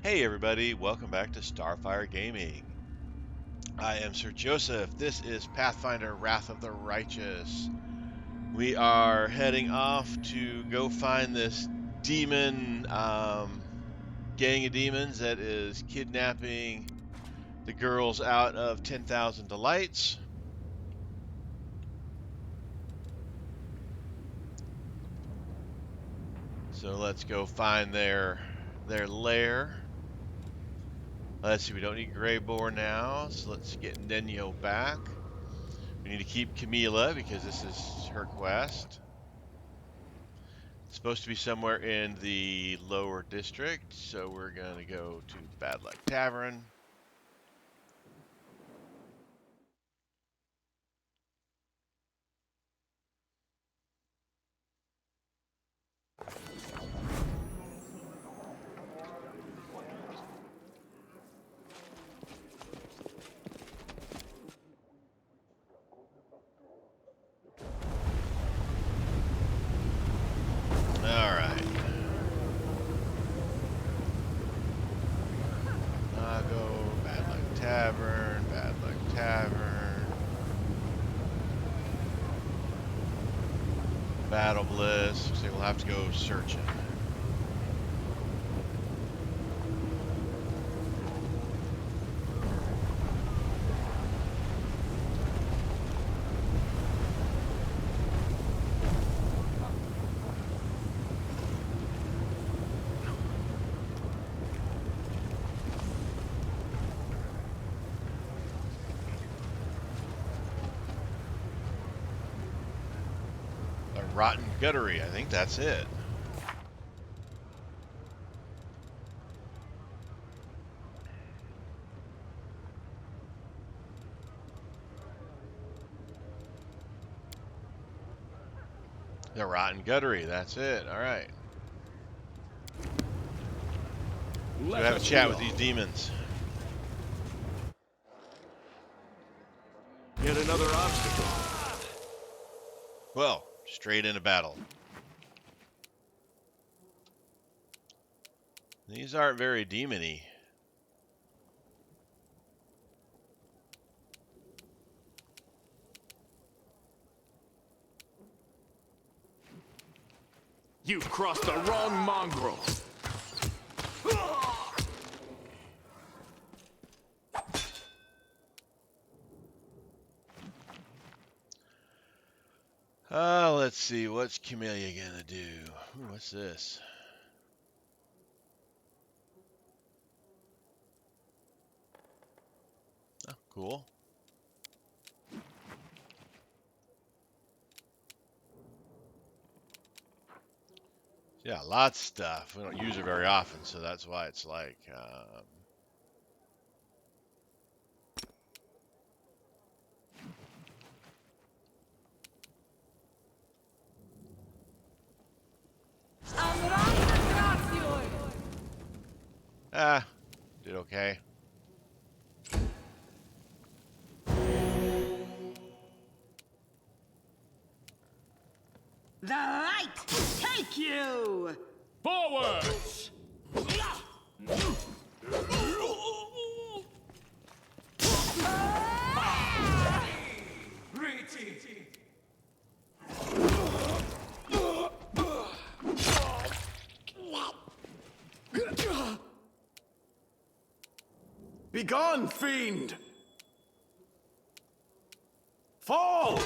Hey everybody, welcome back to Starfyre Gaming. I am Sir Joseph. This is Pathfinder Wrath of the Righteous. We are heading off to go find this demon gang of demons that is kidnapping the girls out of 10,000 Delights. So let's go find their lair. Let's see, we don't need Greyboar now, so let's get Nenyo back. We need to keep Camilla because this is her quest. It's supposed to be somewhere in the lower district, so we're going to go to Bad Luck Tavern. Alright. Nago, Bad Luck Tavern, Bad Luck Tavern. Battle Bliss. Looks like we'll have to go searching. Rotten Guttery, I think that's it. The Rotten Guttery, that's it. Alright. Let's go have a chat with these demons. Yet another obstacle. Well, straight into battle. These aren't very demon-y. You've crossed the wrong mongrel. Let's see, what's Camellia gonna do? Ooh, what's this? Oh, cool. Yeah, lots of stuff. We don't use it very often, so that's why it's like, did okay. The light take you! Forwards! Begone, fiend! Fall!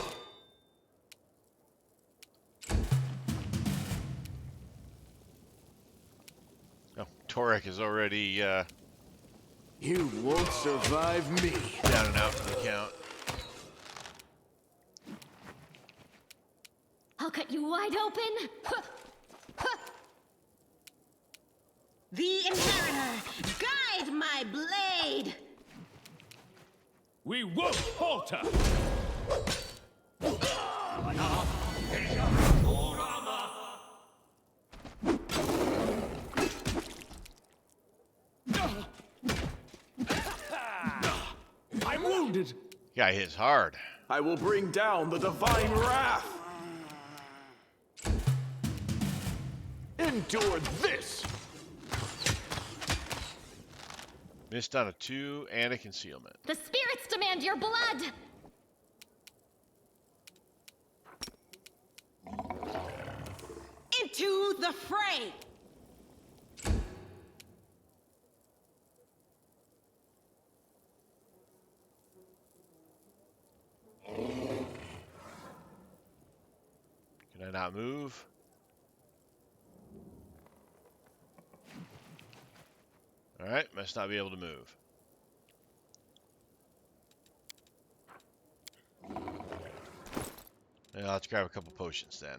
Oh, Torek is already You won't survive me. down and out for the count. I'll cut you wide open! The Inheritor, guide my blade! We won't falter! I'm wounded! Guy hits hard. I will bring down the divine wrath! Endure this! Missed on a 2 and a concealment. The spirits demand your blood! Into the fray! Can I not move? Alright, must not be able to move. Yeah, let's grab a couple potions then.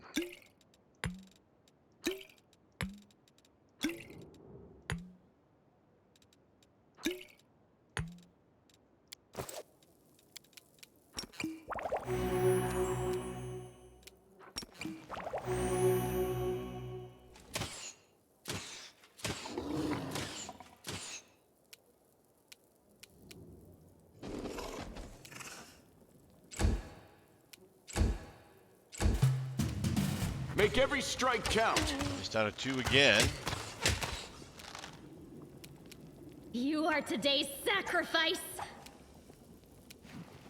Make every strike count. Missed on a 2 again. You are today's sacrifice!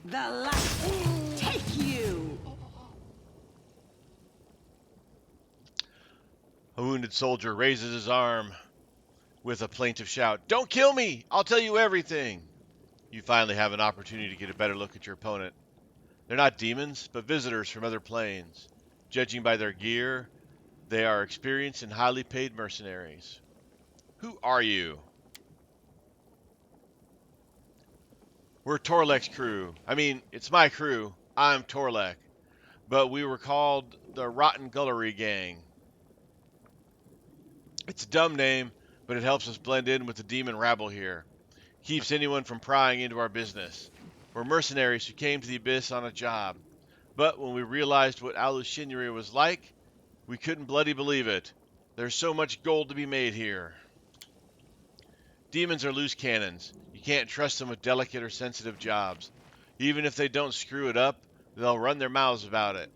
The light take you! A wounded soldier raises his arm with a plaintive shout. Don't kill me! I'll tell you everything! You finally have an opportunity to get a better look at your opponent. They're not demons, but visitors from other planes. Judging by their gear, they are experienced and highly paid mercenaries. Who are you? We're Torlek's crew. I mean, it's my crew. I'm Torlek. But we were called the Rotten Gullery Gang. It's a dumb name, but it helps us blend in with the demon rabble here. Keeps anyone from prying into our business. We're mercenaries who came to the Abyss on a job. But when we realized what Alushinria was like, we couldn't bloody believe it. There's so much gold to be made here. Demons are loose cannons. You can't trust them with delicate or sensitive jobs. Even if they don't screw it up, they'll run their mouths about it.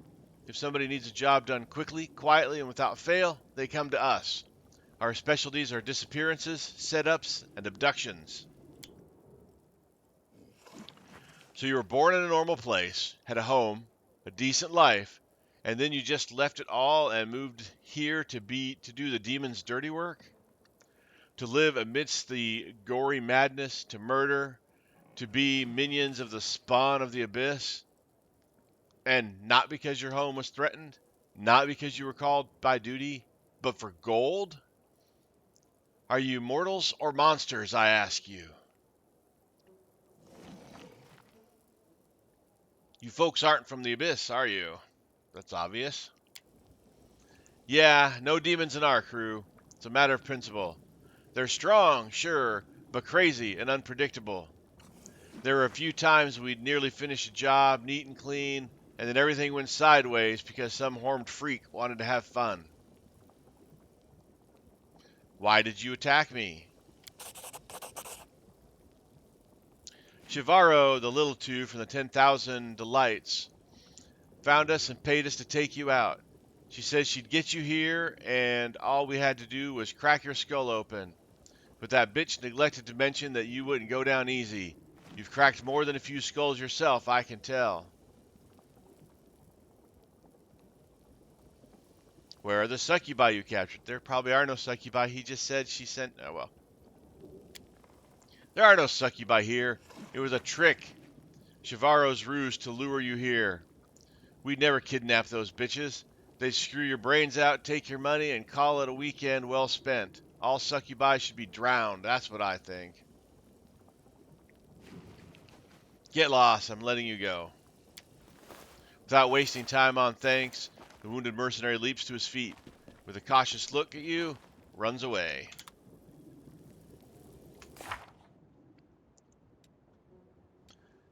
If somebody needs a job done quickly, quietly, and without fail, they come to us. Our specialties are disappearances, setups, and abductions. So you were born in a normal place, had a home, a decent life, and then you just left it all and moved here to do the demon's dirty work? To live amidst the gory madness, to murder, to be minions of the spawn of the Abyss? And not because your home was threatened, not because you were called by duty, but for gold? Are you mortals or monsters, I ask you? You folks aren't from the Abyss, are you? That's obvious. Yeah, no demons in our crew. It's a matter of principle. They're strong, sure, but crazy and unpredictable. There were a few times we'd nearly finish a job neat and clean, and then everything went sideways because some horned freak wanted to have fun. Why did you attack me? Shivaro, the little two from the 10,000 Delights, found us and paid us to take you out. She said she'd get you here, and all we had to do was crack your skull open. But that bitch neglected to mention that you wouldn't go down easy. You've cracked more than a few skulls yourself, I can tell. Where are the succubi you captured? There probably are no succubi. He just said she sent... Oh, well. There are no succubi here. It was a trick. Shivaro's ruse to lure you here. We'd never kidnap those bitches. They'd screw your brains out, take your money, and call it a weekend well spent. All succubi should be drowned. That's what I think. Get lost. I'm letting you go. Without wasting time on thanks, the wounded mercenary leaps to his feet. With a cautious look at you, runs away.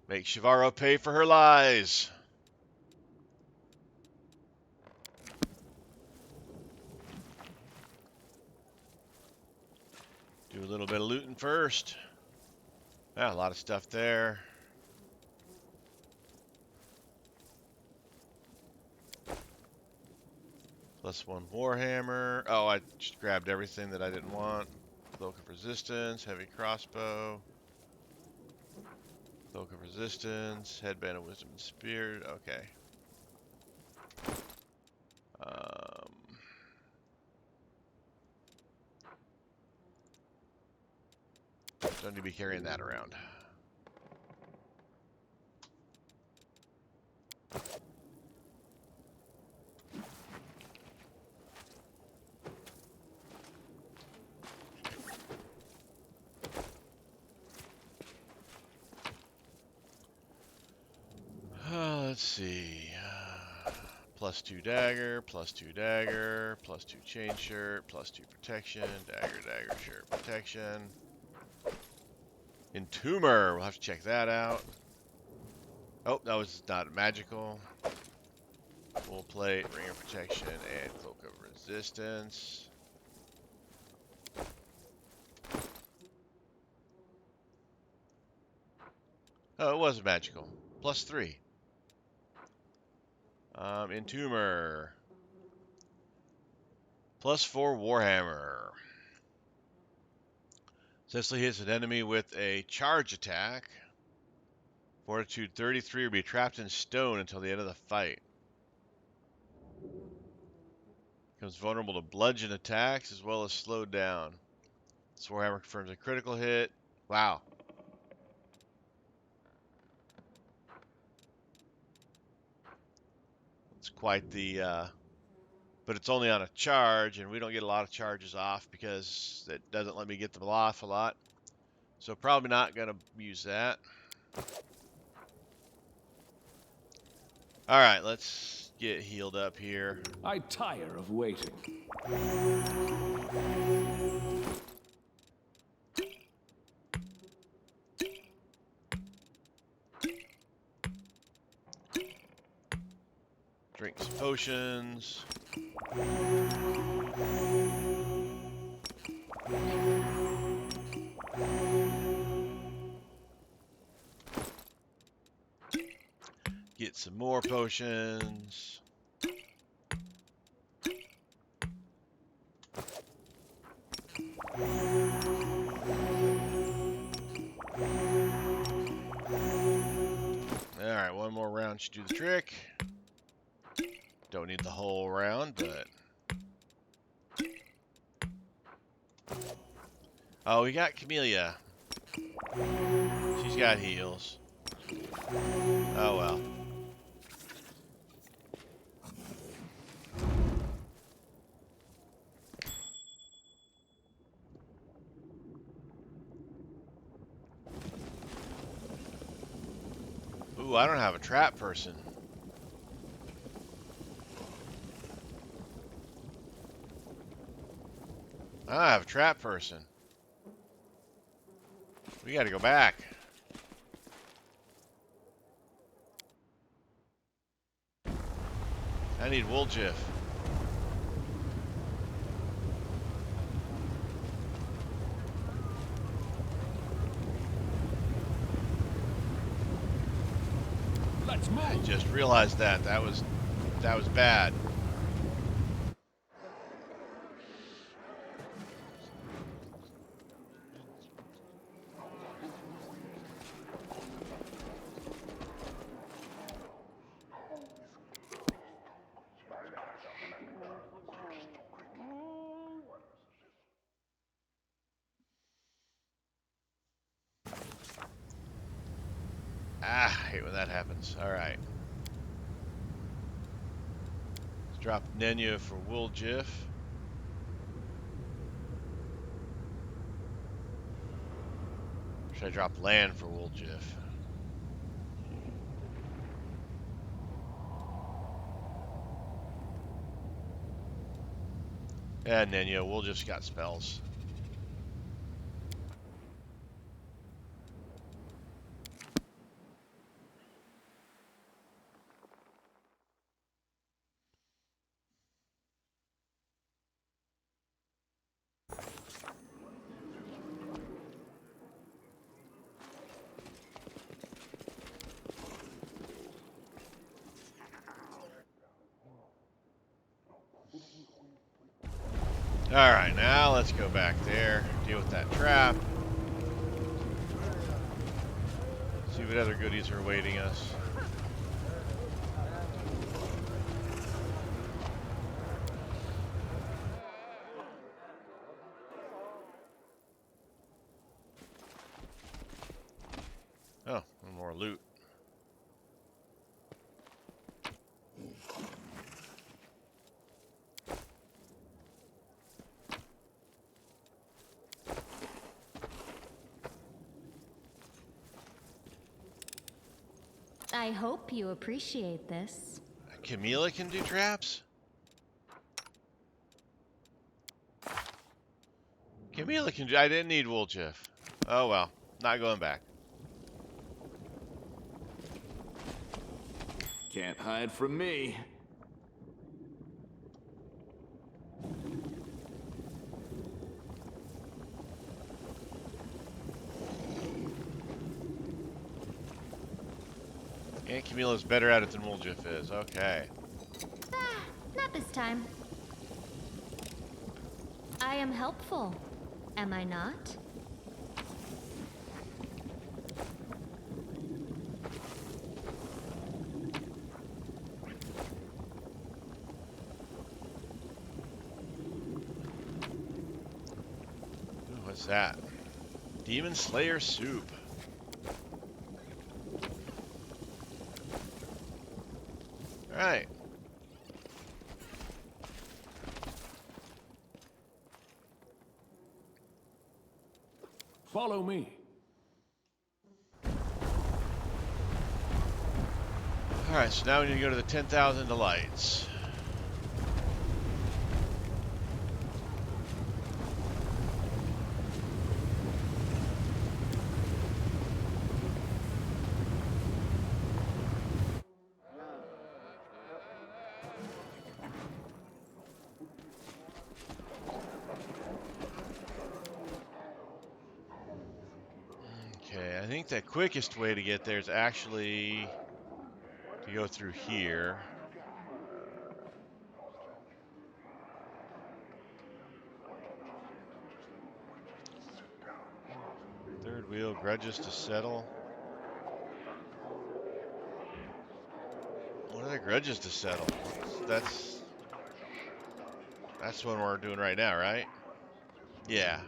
Make Shivaro pay for her lies. Do a little bit of looting first. Yeah, a lot of stuff there. +1 Warhammer. Oh, I just grabbed everything that I didn't want. Cloak of Resistance, heavy crossbow. Cloak of Resistance, Headband of Wisdom and Spirit. Okay. Don't need to be carrying that around. Let's see. +2 dagger, +2 dagger, +2 chain shirt, +2 protection, dagger, dagger, shirt, protection. Entomber, we'll have to check that out. Oh, that was not magical. Full plate, ring of protection, and cloak of resistance. Oh, it was magical. +3. Entomber. +4 Warhammer. Successfully hits an enemy with a charge attack. Fortitude 33 will be trapped in stone until the end of the fight. Becomes vulnerable to bludgeon attacks as well as slowed down. This Warhammer confirms a critical hit. Wow. It's quite the... but it's only on a charge, and we don't get a lot of charges off because it doesn't let me get them off a lot. So probably not going to use that. All right, let's get healed up here. I tire of waiting. Drink some potions. Get some more potions. Alright, one more round should do the trick. Don't need the whole round, but... Oh, we got Camellia. She's got heals. Oh well. Ooh, I don't have a trap person. I don't have a trap person. We gotta go back. I need Wooljiff. Let's move. I just realized that. That was bad. Ah, I hate when that happens. Alright. Let's drop Nenya for Wooljiff. Should I drop land for Wooljiff? Yeah, Nenya, Wooljiff's got spells. Alright, now let's go back there, deal with that trap. See what other goodies are awaiting us. Oh, one more loot. I hope you appreciate this. Camila can do traps? Camila can do... I didn't need Woolchief. Oh well, not going back. Can't hide from me. And Camila's better at it than Woolchief is. Okay. Ah, not this time. I am helpful, am I not? Ooh, what's that? Demon Slayer soup. Alright. Follow me. Alright, so now we need to go to the 10,000 Delights. Okay, I think the quickest way to get there is actually to go through here. Third wheel, grudges to settle. What are the grudges to settle? That's what we're doing right now, right? Yeah.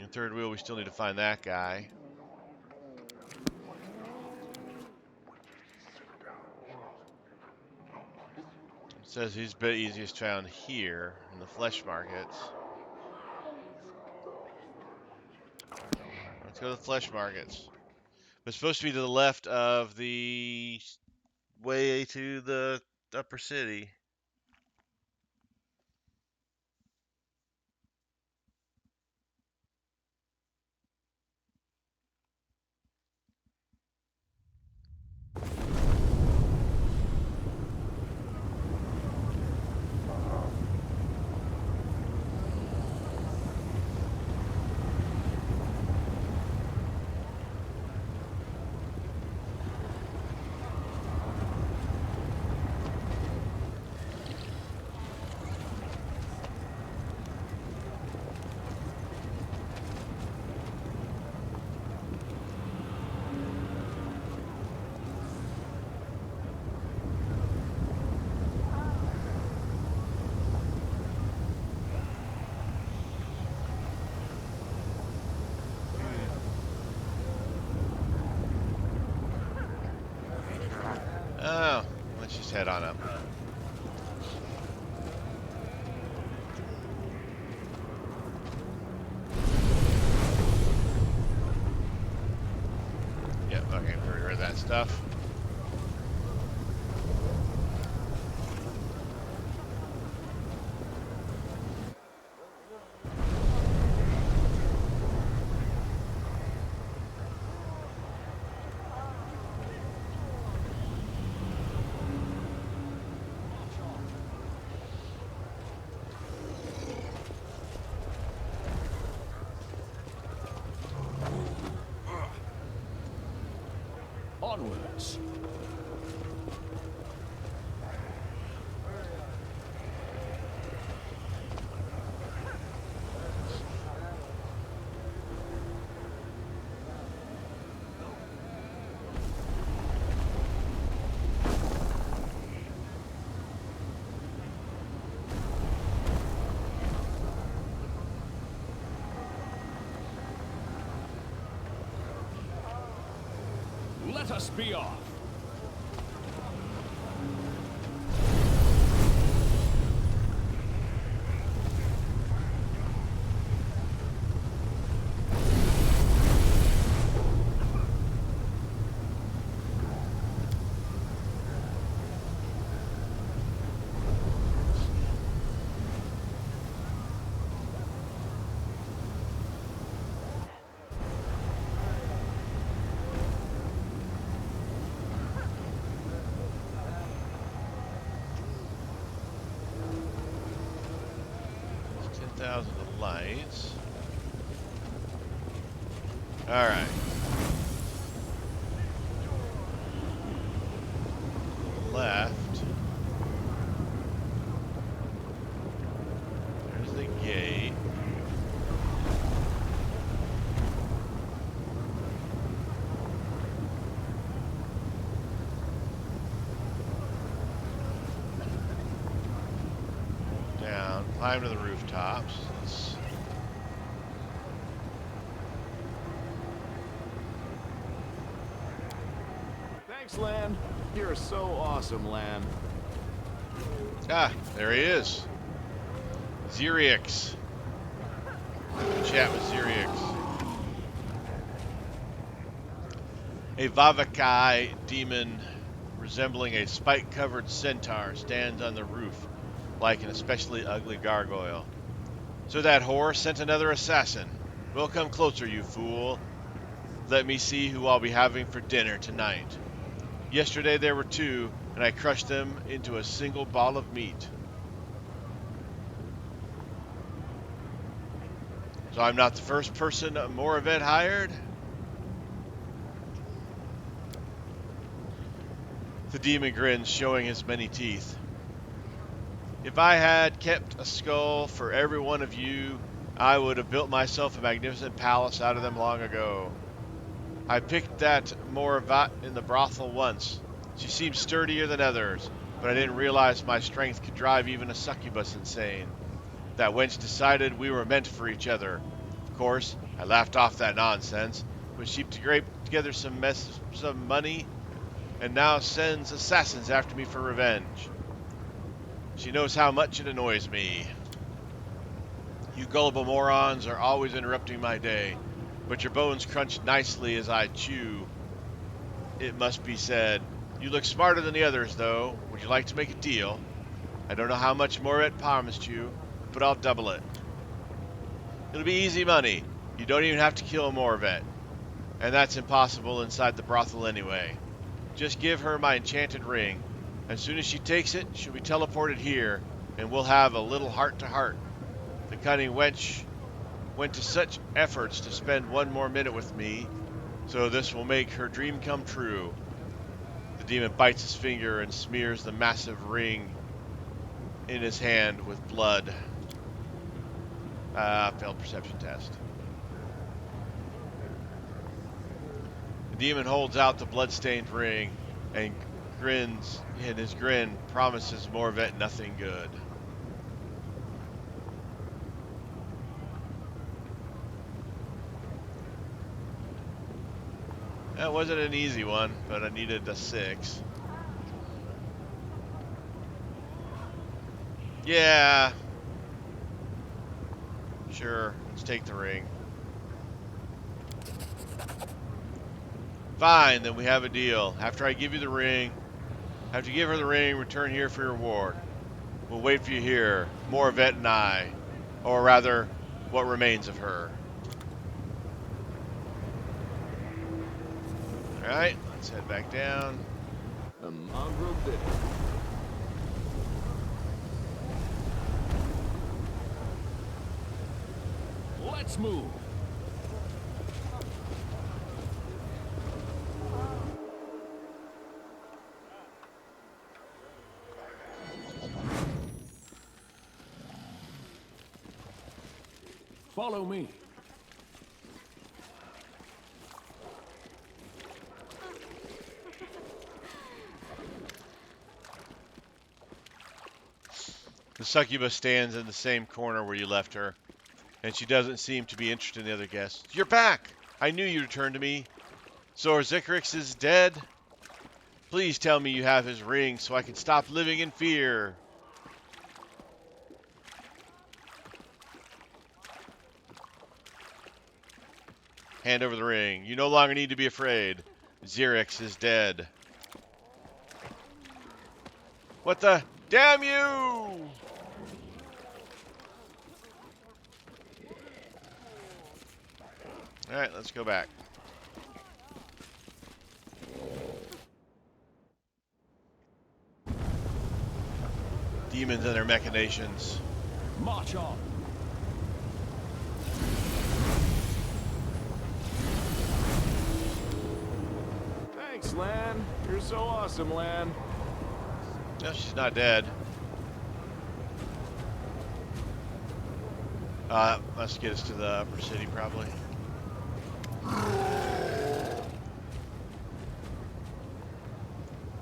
In third wheel, we still need to find that guy. It says he's easiest found here in the flesh markets. Let's go to the flesh markets. It's supposed to be to the left of the way to the upper city. Oh, let's just head on up. Yep, okay, we already read that stuff. Onwards. Let us be off. It's 10,000 of lights. Alright. Left. There's the gate. Down. Climb to the rooftops. Let's... Thanks, Lan. You're so awesome, Lan. Ah, there he is. Xerix. Chat with Xerix. A Vavakai demon resembling a spike-covered centaur stands on the roof like an especially ugly gargoyle. So that whore sent another assassin. Well, come closer, you fool. Let me see who I'll be having for dinner tonight. Yesterday there were two, and I crushed them into a single ball of meat. So I'm not the first person Moravet hired? The demon grins, showing his many teeth. If I had kept a skull for every one of you, I would have built myself a magnificent palace out of them long ago. I picked that Moravat in the brothel once. She seemed sturdier than others, but I didn't realize my strength could drive even a succubus insane. That wench decided we were meant for each other. Of course, I laughed off that nonsense, but she scraped together some money and now sends assassins after me for revenge. She knows how much it annoys me. You gullible morons are always interrupting my day, but your bones crunch nicely as I chew. It must be said. You look smarter than the others, though. Would you like to make a deal? I don't know how much Moret promised you, but I'll double it. It'll be easy money. You don't even have to kill a Moravet. And that's impossible inside the brothel anyway. Just give her my enchanted ring. As soon as she takes it, she'll be teleported here, and we'll have a little heart-to-heart. The cunning wench went to such efforts to spend one more minute with me, so this will make her dream come true. The demon bites his finger and smears the massive ring in his hand with blood. Failed perception test. The demon holds out the blood-stained ring and grins, and his grin promises Morvet nothing good. That wasn't an easy one, but I needed a 6. Yeah. Sure, let's take the ring. Fine, then we have a deal. After I give you the ring, after you give her the ring, return here for your reward. We'll wait for you here, Morvet and I. Or rather, what remains of her. Alright, let's head back down. A mongrel bit. Let's move. Follow me. The succubus stands in the same corner where you left her, and she doesn't seem to be interested in the other guests. You're back! I knew you'd return to me. So Zikrix is dead? Please tell me you have his ring so I can stop living in fear. Hand over the ring. You no longer need to be afraid. Xerix is dead. What the? Damn you! Alright, let's go back. Demons and their machinations. March on. Thanks, Lan. You're so awesome, Lan. No, she's not dead. Let's get us to the upper city, probably.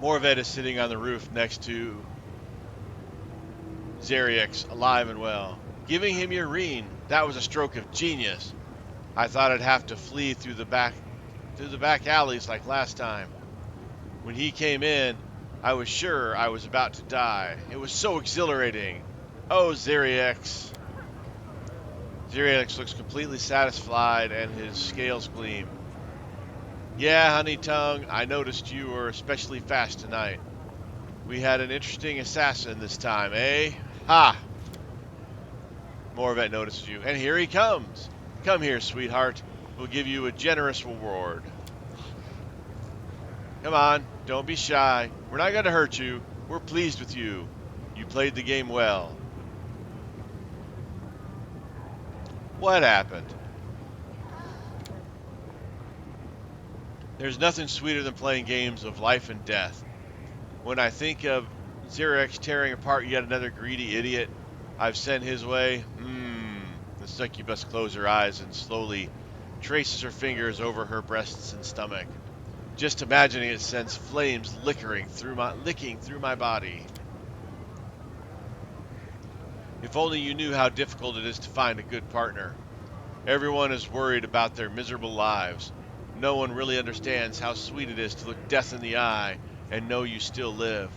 Morvet is sitting on the roof next to Xerix, alive and well. Giving him your ring, that was a stroke of genius. I thought I'd have to flee through the back alleys like last time. When he came in, I was sure I was about to die. It was so exhilarating. Oh, Xerix. Xerix looks completely satisfied and his scales gleam. Yeah, honey tongue, I noticed you were especially fast tonight. We had an interesting assassin this time, eh? Ha! Morvet notices you, and here he comes. Come here, sweetheart. We'll give you a generous reward. Come on, don't be shy. We're not going to hurt you. We're pleased with you. You played the game well. What happened? There's nothing sweeter than playing games of life and death. When I think of Xerix tearing apart yet another greedy idiot I've sent his way, the succubus closes her eyes and slowly traces her fingers over her breasts and stomach. Just imagining it sends flames licking through my body. If only you knew how difficult it is to find a good partner. Everyone is worried about their miserable lives. No one really understands how sweet it is to look death in the eye and know you still live.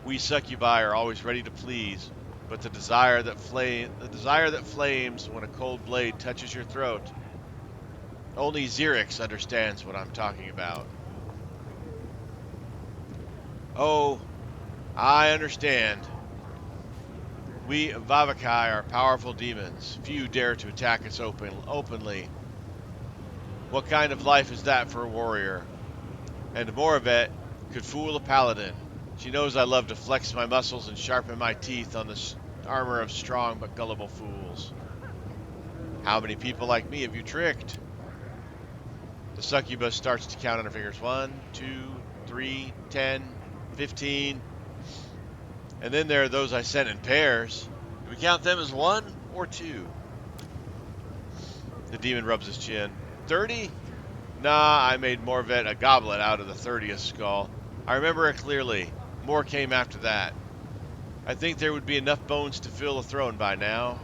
We succubi are always ready to please, but the desire that flames when a cold blade touches your throat. Only Xerix understands what I'm talking about. Oh, I understand. We Vavakai are powerful demons. Few dare to attack us openly. What kind of life is that for a warrior? And Moravet could fool a paladin. She knows I love to flex my muscles and sharpen my teeth on the armor of strong but gullible fools. How many people like me have you tricked? The succubus starts to count on her fingers. 1, 2, 3, 10, 15. And then there are those I sent in pairs. Do we count them as 1 or 2? The demon rubs his chin. 30? Nah, I made Morvet a goblet out of the 30th skull. I remember it clearly. More came after that. I think there would be enough bones to fill a throne by now.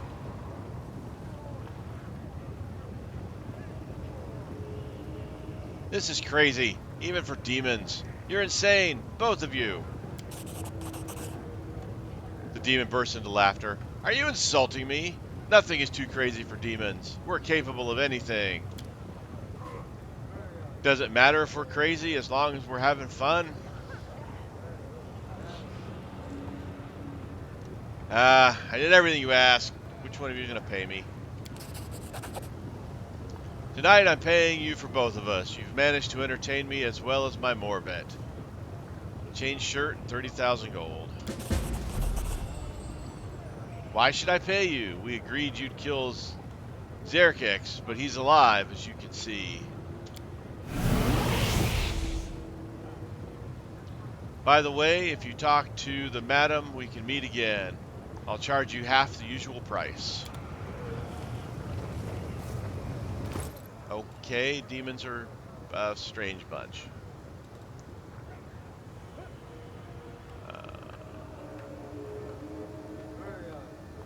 This is crazy, even for demons. You're insane, both of you. The demon bursts into laughter. Are you insulting me? Nothing is too crazy for demons. We're capable of anything. Does it matter if we're crazy as long as we're having fun? I did everything you asked. Which one of you is going to pay me? Tonight I'm paying you for both of us. You've managed to entertain me as well as my Morvet. Change shirt and 30,000 gold. Why should I pay you? We agreed you'd kill Xerix, but he's alive, as you can see. By the way, if you talk to the madam, we can meet again. I'll charge you half the usual price. Okay, demons are a strange bunch.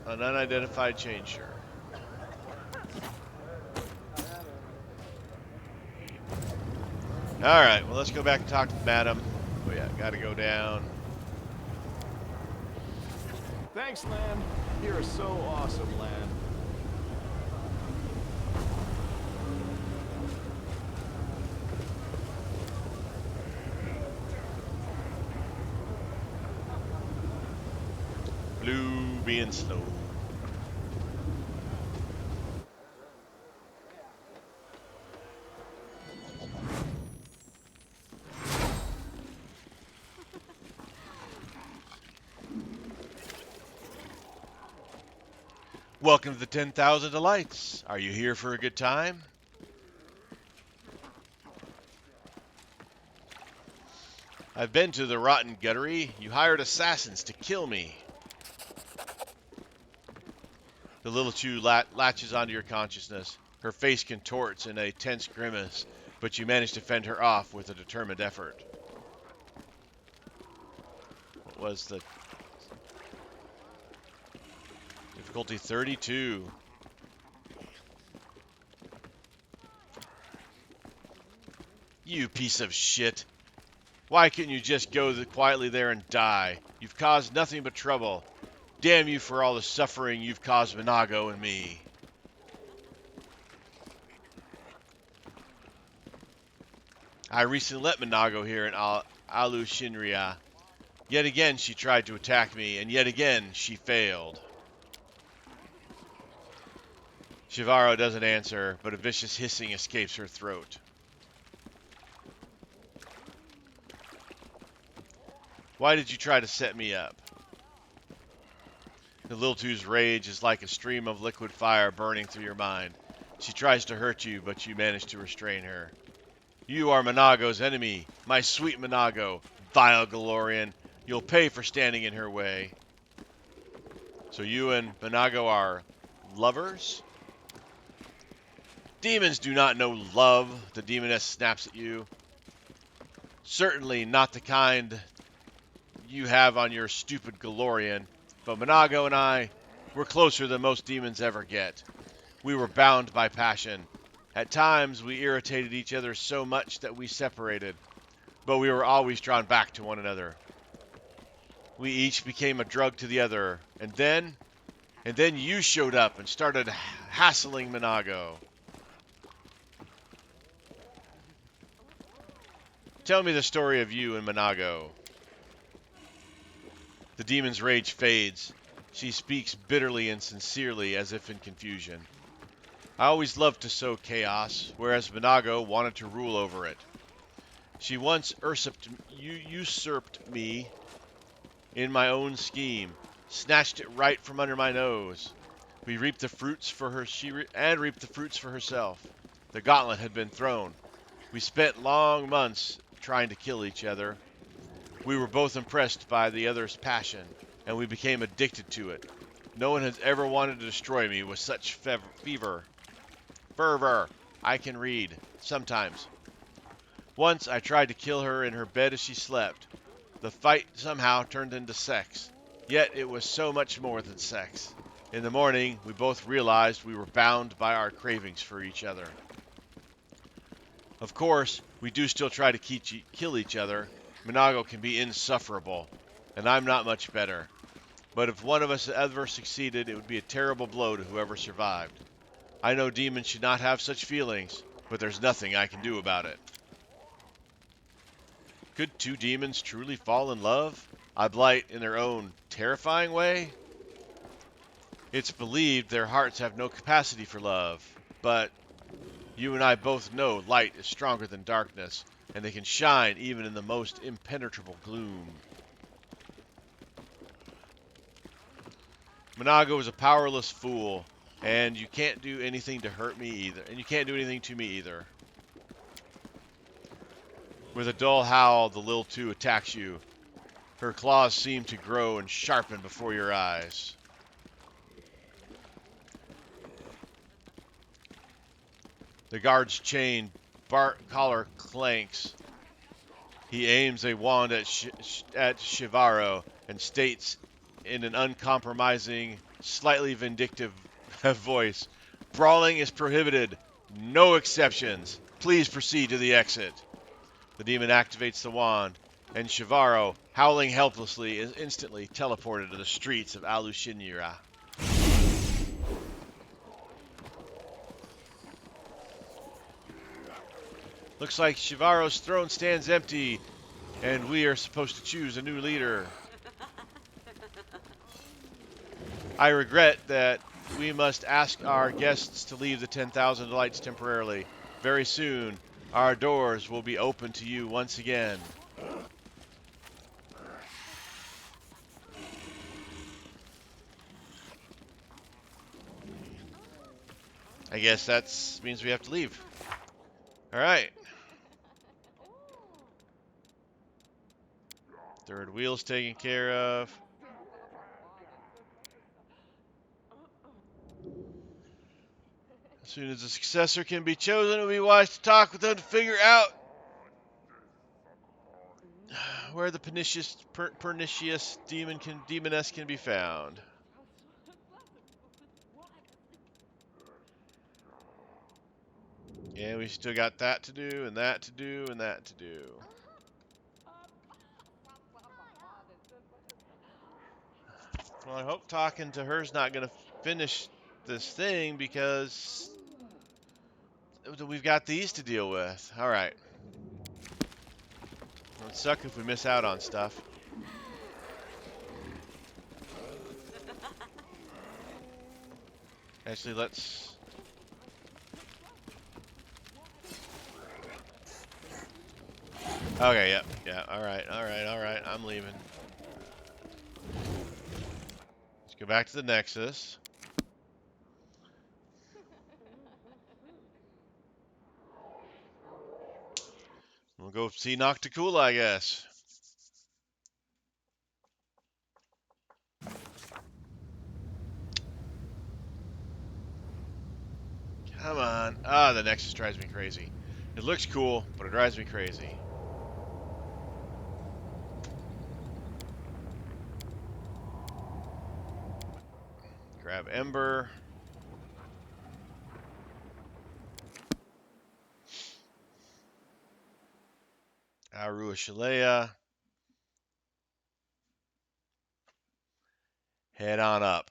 An unidentified chain shirt. Alright, well, let's go back and talk to Madam. Oh, yeah, gotta go down. Thanks, Lan. You're so awesome, Lan. Blue being slow. Welcome to the 10,000 Delights. Are you here for a good time? I've been to the rotten guttery. You hired assassins to kill me. The little two latches onto your consciousness. Her face contorts in a tense grimace, but you manage to fend her off with a determined effort. What was the difficulty? 32. You piece of shit. Why couldn't you just go quietly there and die? You've caused nothing but trouble. Damn you for all the suffering you've caused Minago and me. I recently let Minago here in Alushinria. Yet again she tried to attack me, and yet again she failed. Shivaro doesn't answer, but a vicious hissing escapes her throat. Why did you try to set me up? The little two's rage is like a stream of liquid fire burning through your mind. She tries to hurt you, but you manage to restrain her. You are Minago's enemy, my sweet Minago, vile Galorian. You'll pay for standing in her way. So you and Minago are lovers? Demons do not know love, the demoness snaps at you. Certainly not the kind you have on your stupid Galorian, but Minago and I, we're closer than most demons ever get. We were bound by passion. At times, we irritated each other so much that we separated, but we were always drawn back to one another. We each became a drug to the other, and then you showed up and started hassling Minago. Tell me the story of you and Minago. The demon's rage fades. She speaks bitterly and sincerely as if in confusion. I always loved to sow chaos, whereas Minago wanted to rule over it. She once usurped me in my own scheme, snatched it right from under my nose. We reaped the fruits for her, and reaped the fruits for herself. The gauntlet had been thrown. We spent long months trying to kill each other. We were both impressed by the other's passion, and we became addicted to it. No one has ever wanted to destroy me with such fervor. I can read, sometimes. Once I tried to kill her in her bed as she slept. The fight somehow turned into sex. Yet it was so much more than sex. In the morning, we both realized we were bound by our cravings for each other. Of course, we do still try to kill each other. Minago can be insufferable, and I'm not much better. But if one of us ever succeeded, it would be a terrible blow to whoever survived. I know demons should not have such feelings, but there's nothing I can do about it. Could two demons truly fall in love? I blight in their own terrifying way? It's believed their hearts have no capacity for love, but you and I both know light is stronger than darkness, and they can shine even in the most impenetrable gloom. Minago is a powerless fool, and you can't do anything to hurt me either, and you can't do anything to me either. With a dull howl, the little two attacks you. Her claws seem to grow and sharpen before your eyes. The guard's chain collar clanks. He aims a wand at Shivaro and states in an uncompromising, slightly vindictive voice, "Brawling is prohibited. No exceptions. Please proceed to the exit." The demon activates the wand, and Shivaro, howling helplessly, is instantly teleported to the streets of Alushinira. Looks like Shivaro's throne stands empty, and we are supposed to choose a new leader. I regret that we must ask our guests to leave the 10,000 Lights temporarily. Very soon, our doors will be open to you once again. I guess that means we have to leave. All right. Third wheel's taken care of. As soon as a successor can be chosen, it will be wise to talk with them to figure out where the pernicious demoness can be found. Yeah, we still got that to do, and that to do, and that to do. Well, I hope talking to her's not going to finish this thing, because we've got these to deal with. All right. It would suck if we miss out on stuff. Actually, let's... Okay, yep, yeah, alright, I'm leaving. Let's go back to the Nexus. We'll go see Nocticula, I guess. Come on. Ah, the Nexus drives me crazy. It looks cool, but it drives me crazy. Grab Ember. Arua Shalea. Head on up.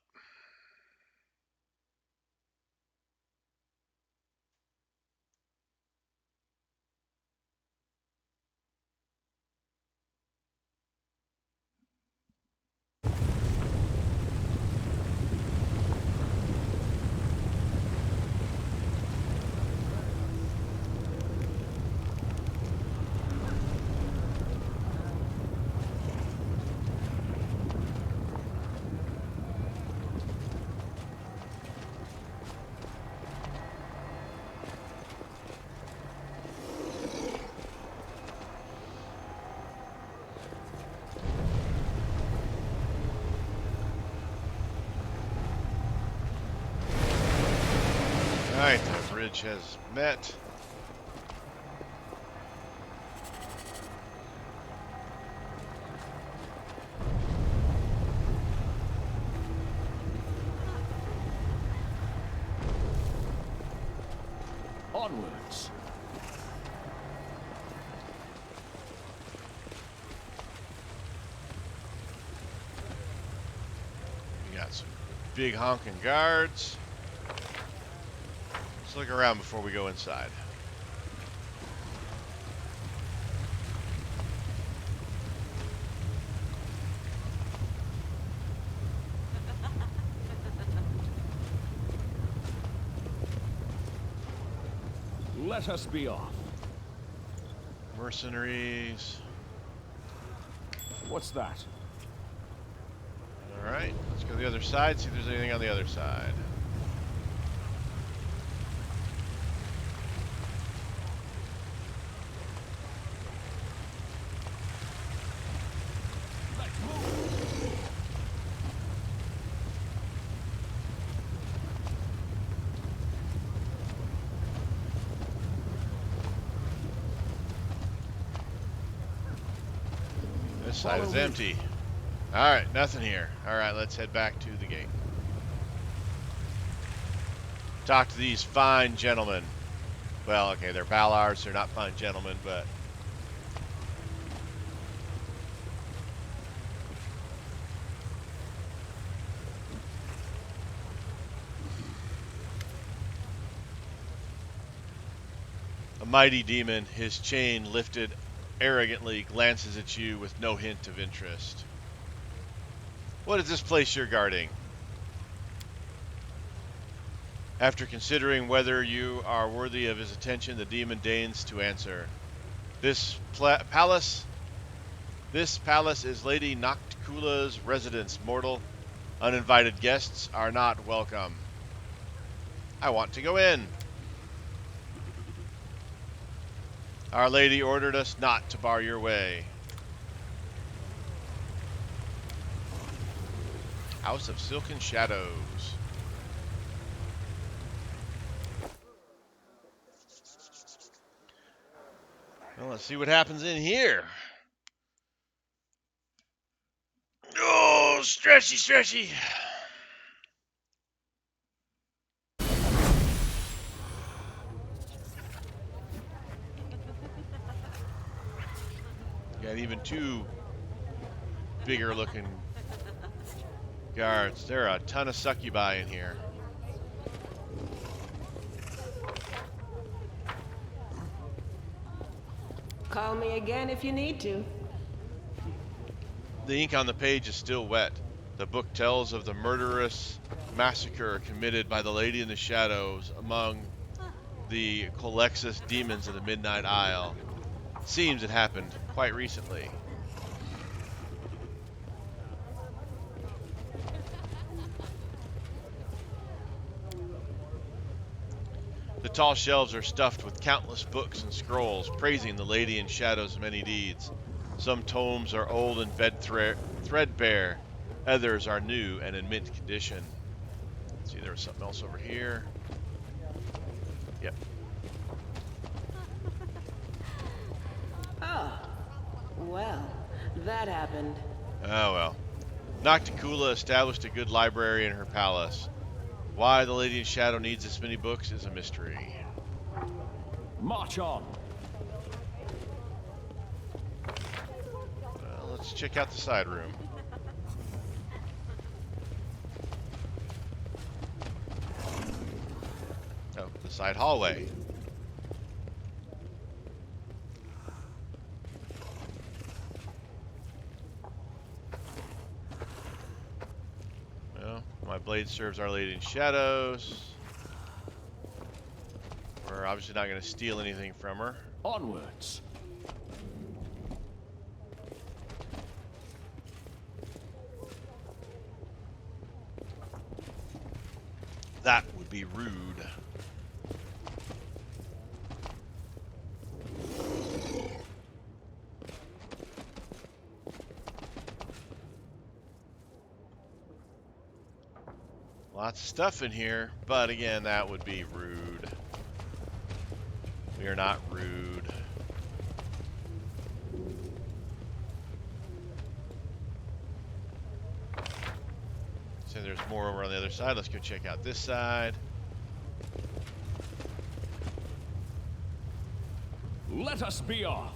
Alright, the bridge has met. Onwards. We got some big honking guards. Let's look around before we go inside. Let us be off. Mercenaries. What's that? Alright, let's go to the other side, see if there's anything on the other side. This side is empty. Alright, nothing here. Alright, let's head back to the gate. Talk to these fine gentlemen. Well, okay, they're Balars, they're not fine gentlemen, but A mighty demon, his chain lifted arrogantly, glances at you with no hint of interest. What is this place you're guarding? After considering whether you are worthy of his attention, the demon deigns to answer. This palace is Lady Nocticula's residence, mortal. Uninvited guests are not welcome. I want to go in. Our Lady ordered us not to bar your way. House of Silken Shadows. Well, let's see what happens in here. Oh, stretchy, stretchy. Got even two bigger looking guards. There are a ton of succubi in here. Call me again if you need to. The ink on the page is still wet. The book tells of the murderous massacre committed by the Lady in the Shadows among the Colexus demons of the Midnight Isle. It seems it happened quite recently. The tall shelves are stuffed with countless books and scrolls praising the Lady in Shadow's many deeds. Some tomes are old and threadbare. Others are new and in mint condition. Let's see, there was something else over here. Yep. Oh, well, that happened. Oh well. Nocticula established a good library in her palace. Why the Lady in Shadow needs this many books is a mystery. March on. Well, let's check out the side room. Oh, the side hallway. Well, my blade serves Our Lady in Shadows. We're obviously not going to steal anything from her. Onwards. That would be rude. Lots of stuff in here, but again, that would be rude. We are not rude. So there's more over on the other side. Let's go check out this side. Let us be off.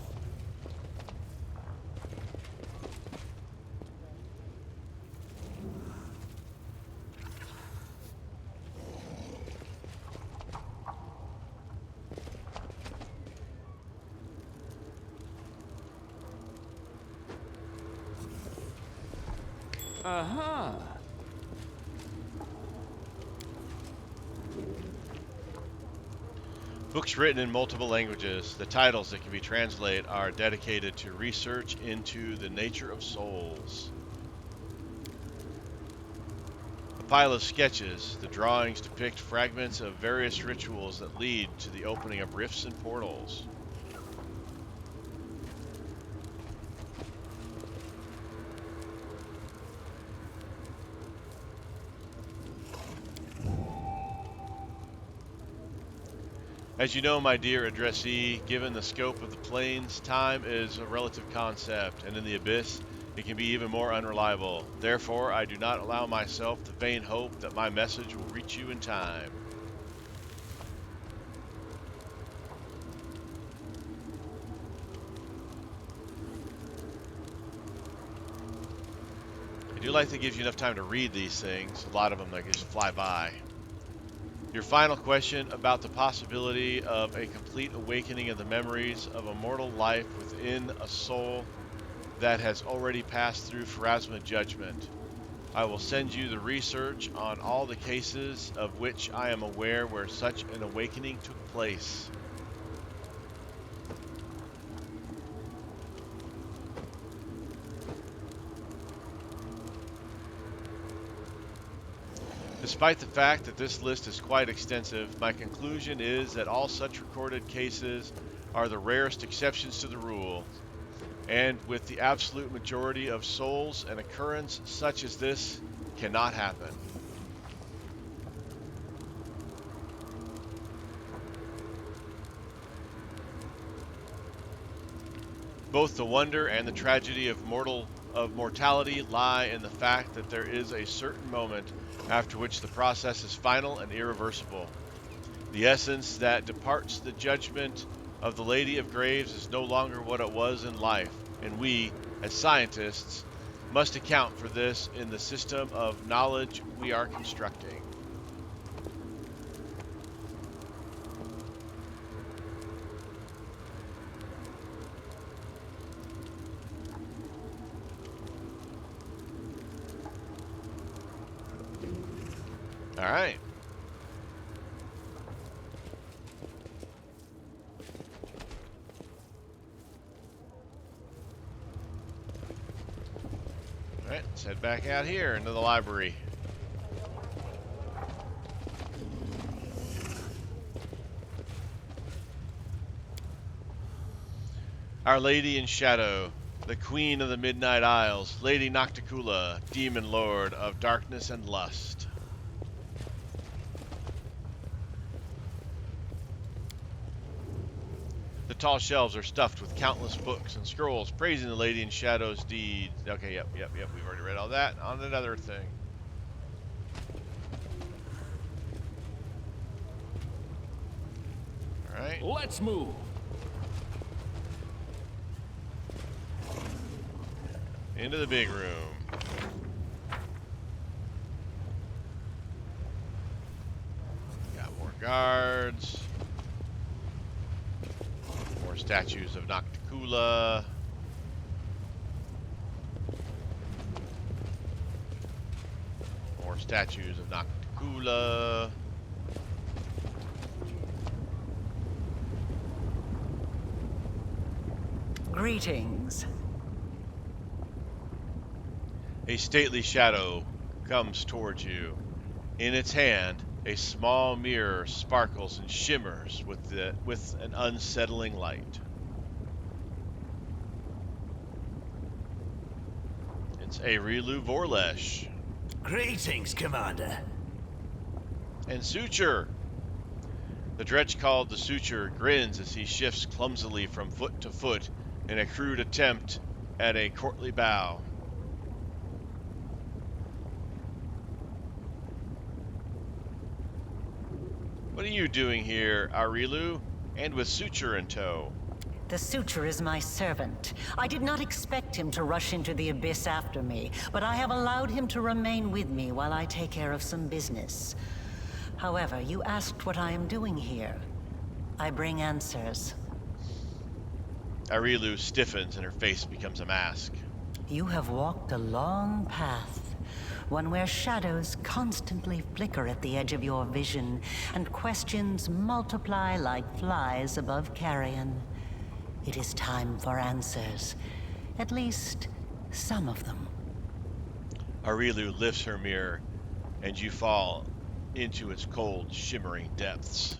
Uh-huh. Books written in multiple languages. The titles that can be translated are dedicated to research into the nature of souls. A pile of sketches. The drawings depict fragments of various rituals that lead to the opening of rifts and portals. As you know, my dear addressee, given the scope of the planes, time is a relative concept, and in the abyss, it can be even more unreliable. Therefore, I do not allow myself the vain hope that my message will reach you in time. I do like that it gives you enough time to read these things. A lot of them, they just fly by. Your final question about the possibility of a complete awakening of the memories of a mortal life within a soul that has already passed through Pharasma judgment. I will send you the research on all the cases of which I am aware where such an awakening took place. Despite the fact that this list is quite extensive, my conclusion is that all such recorded cases are the rarest exceptions to the rule, and with the absolute majority of souls, an occurrence such as this cannot happen. Both the wonder and the tragedy of mortality lie in the fact that there is a certain moment after which the process is final and irreversible. The essence that departs the judgment of the Lady of Graves is no longer what it was in life, and we, as scientists, must account for this in the system of knowledge we are constructing. All right. All right, let's head back out here into the library. Our Lady in Shadow, the Queen of the Midnight Isles, Lady Nocticula, Demon Lord of Darkness and Lust. The tall shelves are stuffed with countless books and scrolls praising the Lady in Shadow's deeds. Okay, yep, we've already read all that. On another thing. Alright. Let's move. Into the big room. Got more guards. More statues of Nocticula. More statues of Nocticula. Greetings. A stately shadow comes towards you. In its hand, a small mirror sparkles and shimmers with an unsettling light. It's Areelu Vorlesh. Greetings, Commander. And Suture. The dredge called the Suture grins as he shifts clumsily from foot to foot in a crude attempt at a courtly bow. What are you doing here, Areelu, and with Suture in tow? The Suture is my servant. I did not expect him to rush into the abyss after me, but I have allowed him to remain with me while I take care of some business. However, you asked what I am doing here. I bring answers. Areelu stiffens and her face becomes a mask. You have walked a long path. One where shadows constantly flicker at the edge of your vision, and questions multiply like flies above carrion. It is time for answers. At least, some of them. Areelu lifts her mirror, and you fall into its cold, shimmering depths.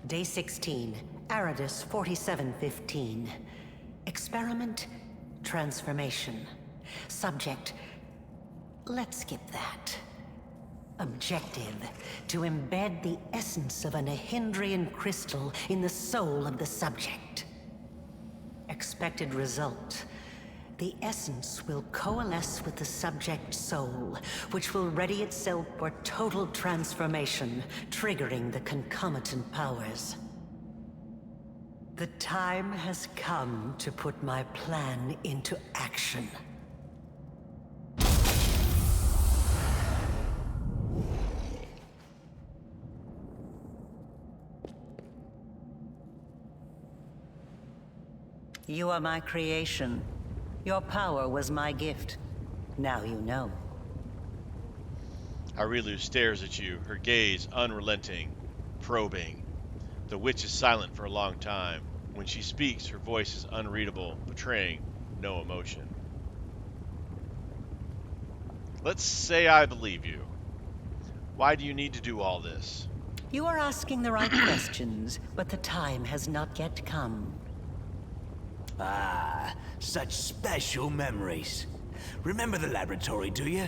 Day 16, Aridus 4715. Experiment, transformation. Subject, let's skip that. Objective, to embed the essence of an Hendrian crystal in the soul of the subject. Expected result, the essence will coalesce with the subject's soul, which will ready itself for total transformation, triggering the concomitant powers. The time has come to put my plan into action. You are my creation. Your power was my gift. Now you know. Areelu stares at you, her gaze unrelenting, probing. The witch is silent for a long time. When she speaks, her voice is unreadable, betraying no emotion. Let's say I believe you. Why do you need to do all this? You are asking the right questions, but the time has not yet come. Ah, such special memories. Remember the laboratory, do you?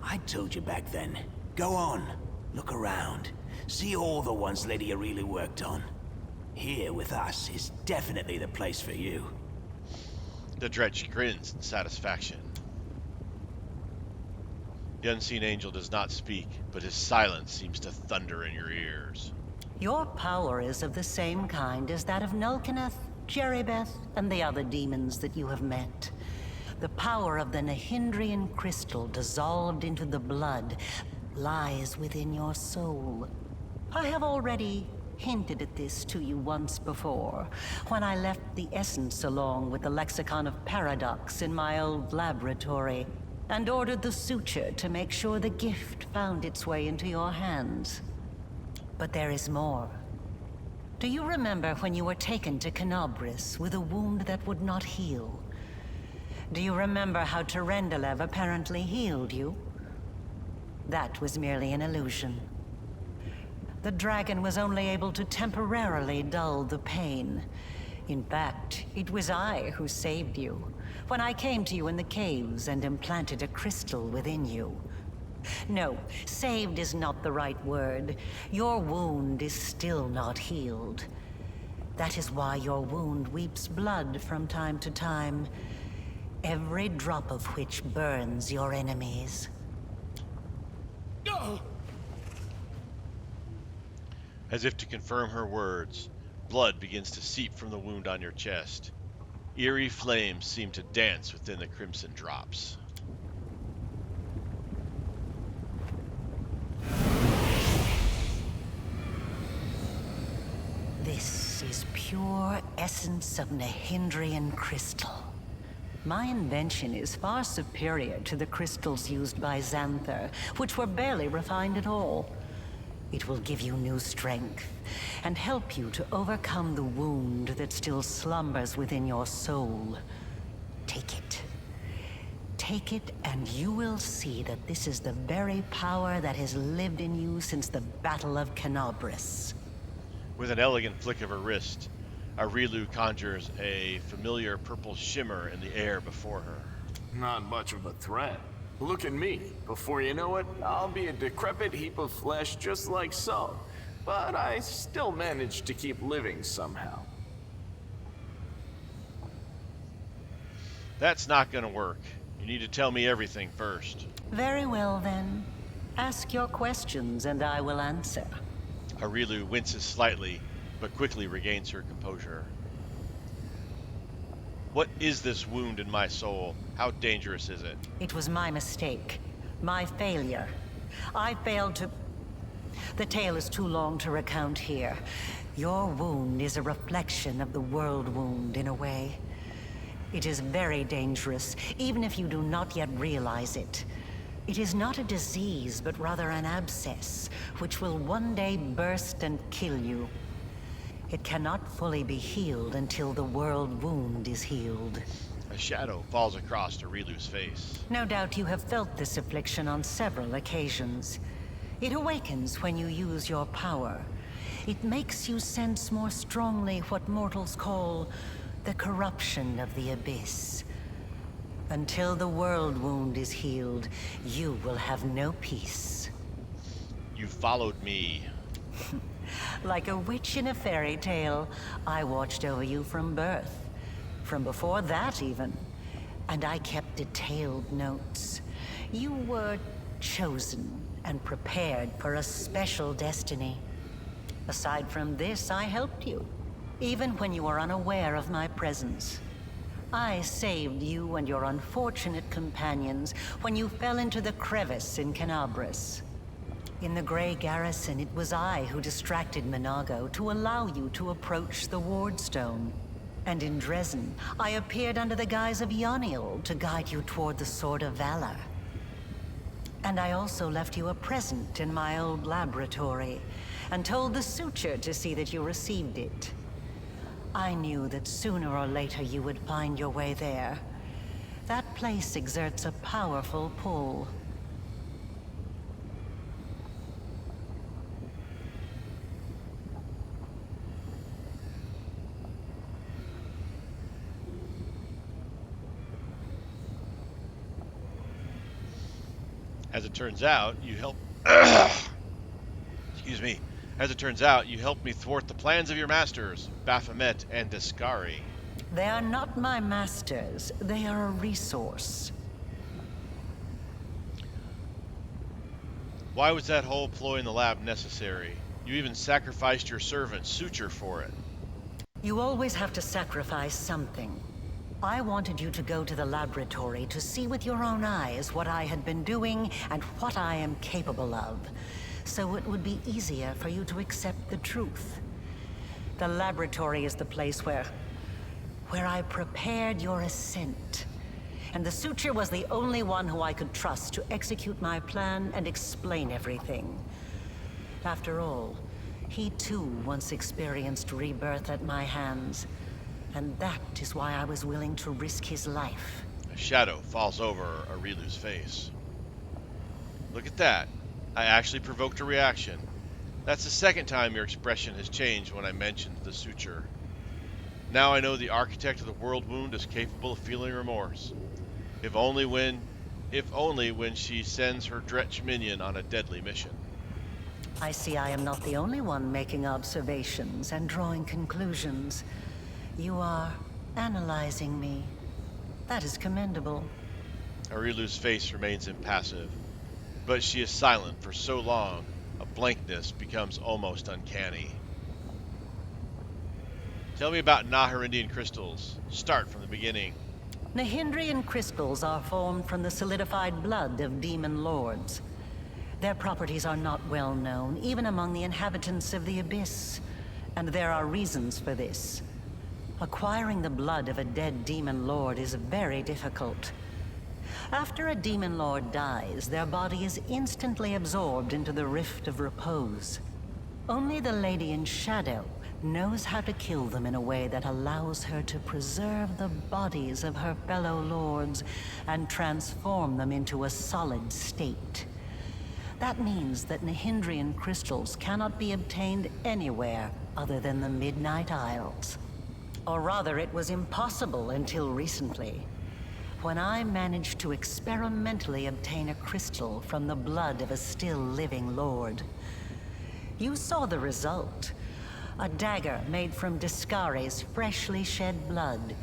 I told you back then. Go on, look around. See all the ones Lady Areelu worked on. Here with us is definitely the place for you. The dretch grins in satisfaction. The unseen angel does not speak, but his silence seems to thunder in your ears. Your power is of the same kind as that of Nulkineth, Jeribeth, and the other demons that you have met. The power of the Hendrian Crystal dissolved into the blood lies within your soul. I have already hinted at this to you once before, when I left the essence along with the Lexicon of Paradox in my old laboratory, and ordered the suture to make sure the gift found its way into your hands. But there is more. Do you remember when you were taken to Canobris with a wound that would not heal? Do you remember how Terendelev apparently healed you? That was merely an illusion. The dragon was only able to temporarily dull the pain. In fact, it was I who saved you, when I came to you in the caves and implanted a crystal within you. No, saved is not the right word. Your wound is still not healed. That is why your wound weeps blood from time to time, every drop of which burns your enemies. As if to confirm her words, blood begins to seep from the wound on your chest. Eerie flames seem to dance within the crimson drops. This is pure essence of Hendrian Crystal. My invention is far superior to the crystals used by Xanther, which were barely refined at all. It will give you new strength, and help you to overcome the wound that still slumbers within your soul. Take it. Take it, and you will see that this is the very power that has lived in you since the Battle of Canobris. With an elegant flick of her wrist, Areelu conjures a familiar purple shimmer in the air before her. Not much of a threat. Look at me. Before you know it, I'll be a decrepit heap of flesh just like so. But I still manage to keep living somehow. That's not gonna work. You need to tell me everything first. Very well, then. Ask your questions, and I will answer. Areelu winces slightly, but quickly regains her composure. What is this wound in my soul? How dangerous is it? It was my mistake. My failure. I failed to... The tale is too long to recount here. Your wound is a reflection of the world wound, in a way. It is very dangerous, even if you do not yet realize it. It is not a disease, but rather an abscess, which will one day burst and kill you. It cannot fully be healed until the world wound is healed. A shadow falls across Areelu's face. No doubt you have felt this affliction on several occasions. It awakens when you use your power. It makes you sense more strongly what mortals call the corruption of the abyss. Until the world wound is healed, you will have no peace. You followed me. Like a witch in a fairy tale, I watched over you from birth. From before that, even. And I kept detailed notes. You were chosen and prepared for a special destiny. Aside from this, I helped you. even when you are unaware of my presence. I saved you and your unfortunate companions when you fell into the crevice in Canabris. In the Grey Garrison, it was I who distracted Minago to allow you to approach the Wardstone. And in Dresden, I appeared under the guise of Yoniel to guide you toward the Sword of Valor. And I also left you a present in my old laboratory, and told the Suture to see that you received it. I knew that sooner or later you would find your way there. That place exerts a powerful pull. As it turns out, you helped. Excuse me. As it turns out, you helped me thwart the plans of your masters, Baphomet and Discari. They are not my masters. They are a resource. Why was that whole ploy in the lab necessary? You even sacrificed your servant, Suture, for it. You always have to sacrifice something. I wanted you to go to the laboratory to see with your own eyes what I had been doing and what I am capable of, so it would be easier for you to accept the truth. The laboratory is the place where I prepared your ascent. And the Suture was the only one who I could trust to execute my plan and explain everything. After all, he too once experienced rebirth at my hands. And that is why I was willing to risk his life. A shadow falls over Areelu's face. Look at that. I actually provoked a reaction. That's the second time your expression has changed when I mentioned the Suture. Now I know the architect of the world wound is capable of feeling remorse. If only when she sends her Dretch minion on a deadly mission. I see I am not the only one making observations and drawing conclusions. You are analyzing me. That is commendable. Areelu's face remains impassive, but she is silent for so long, a blankness becomes almost uncanny. Tell me about Hendrian Crystals. Start from the beginning. The Hendrian Crystals are formed from the solidified blood of demon lords. Their properties are not well known, even among the inhabitants of the Abyss. And there are reasons for this. Acquiring the blood of a dead demon lord is very difficult. After a demon lord dies, their body is instantly absorbed into the Rift of Repose. Only the Lady in Shadow knows how to kill them in a way that allows her to preserve the bodies of her fellow lords and transform them into a solid state. That means that Hendrian crystals cannot be obtained anywhere other than the Midnight Isles. Or rather, it was impossible until recently, when I managed to experimentally obtain a crystal from the blood of a still living lord. You saw the result. A dagger made from Discari's freshly shed blood,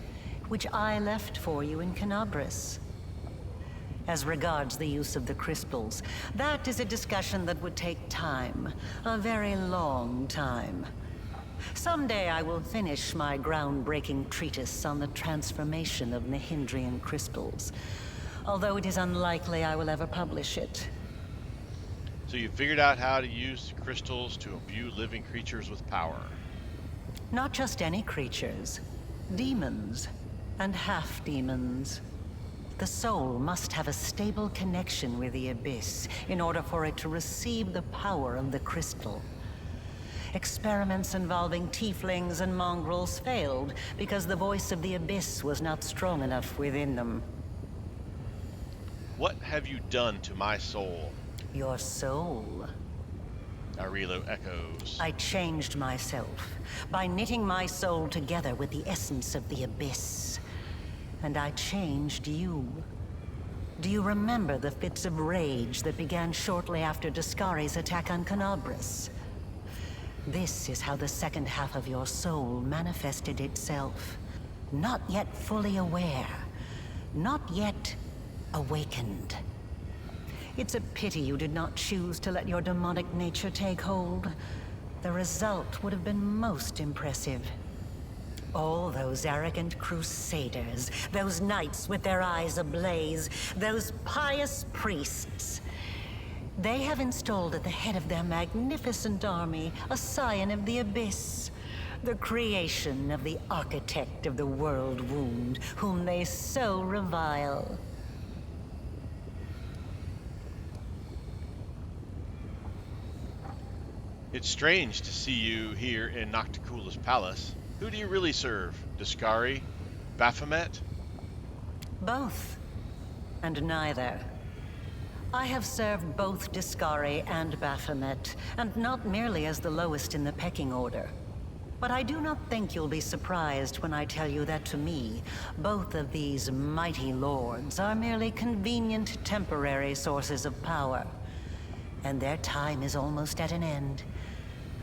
which I left for you in Canabris. As regards the use of the crystals, that is a discussion that would take time, a very long time. Someday I will finish my groundbreaking treatise on the transformation of Hendrian crystals, although it is unlikely I will ever publish it. So you figured out how to use the crystals to imbue living creatures with power. Not just any creatures, demons and half-demons. The soul must have a stable connection with the Abyss in order for it to receive the power of the crystal. Experiments involving tieflings and mongrels failed because the voice of the Abyss was not strong enough within them. What have you done to my soul? Your soul? Areelu echoes. I changed myself by knitting my soul together with the essence of the Abyss. And I changed you. Do you remember the fits of rage that began shortly after Discari's attack on Canabris? This is how the second half of your soul manifested itself. Not yet fully aware. Not yet awakened. It's a pity you did not choose to let your demonic nature take hold. The result would have been most impressive. All those arrogant crusaders, those knights with their eyes ablaze, those pious priests. They have installed at the head of their magnificent army a scion of the abyss, the creation of the architect of the world wound, whom they so revile. It's strange to see you here in Nocticula's palace. Who do you really serve? Discari? Baphomet? Both, and neither. I have served both Discari and Baphomet, and not merely as the lowest in the pecking order. But I do not think you'll be surprised when I tell you that to me, both of these mighty lords are merely convenient temporary sources of power. And their time is almost at an end.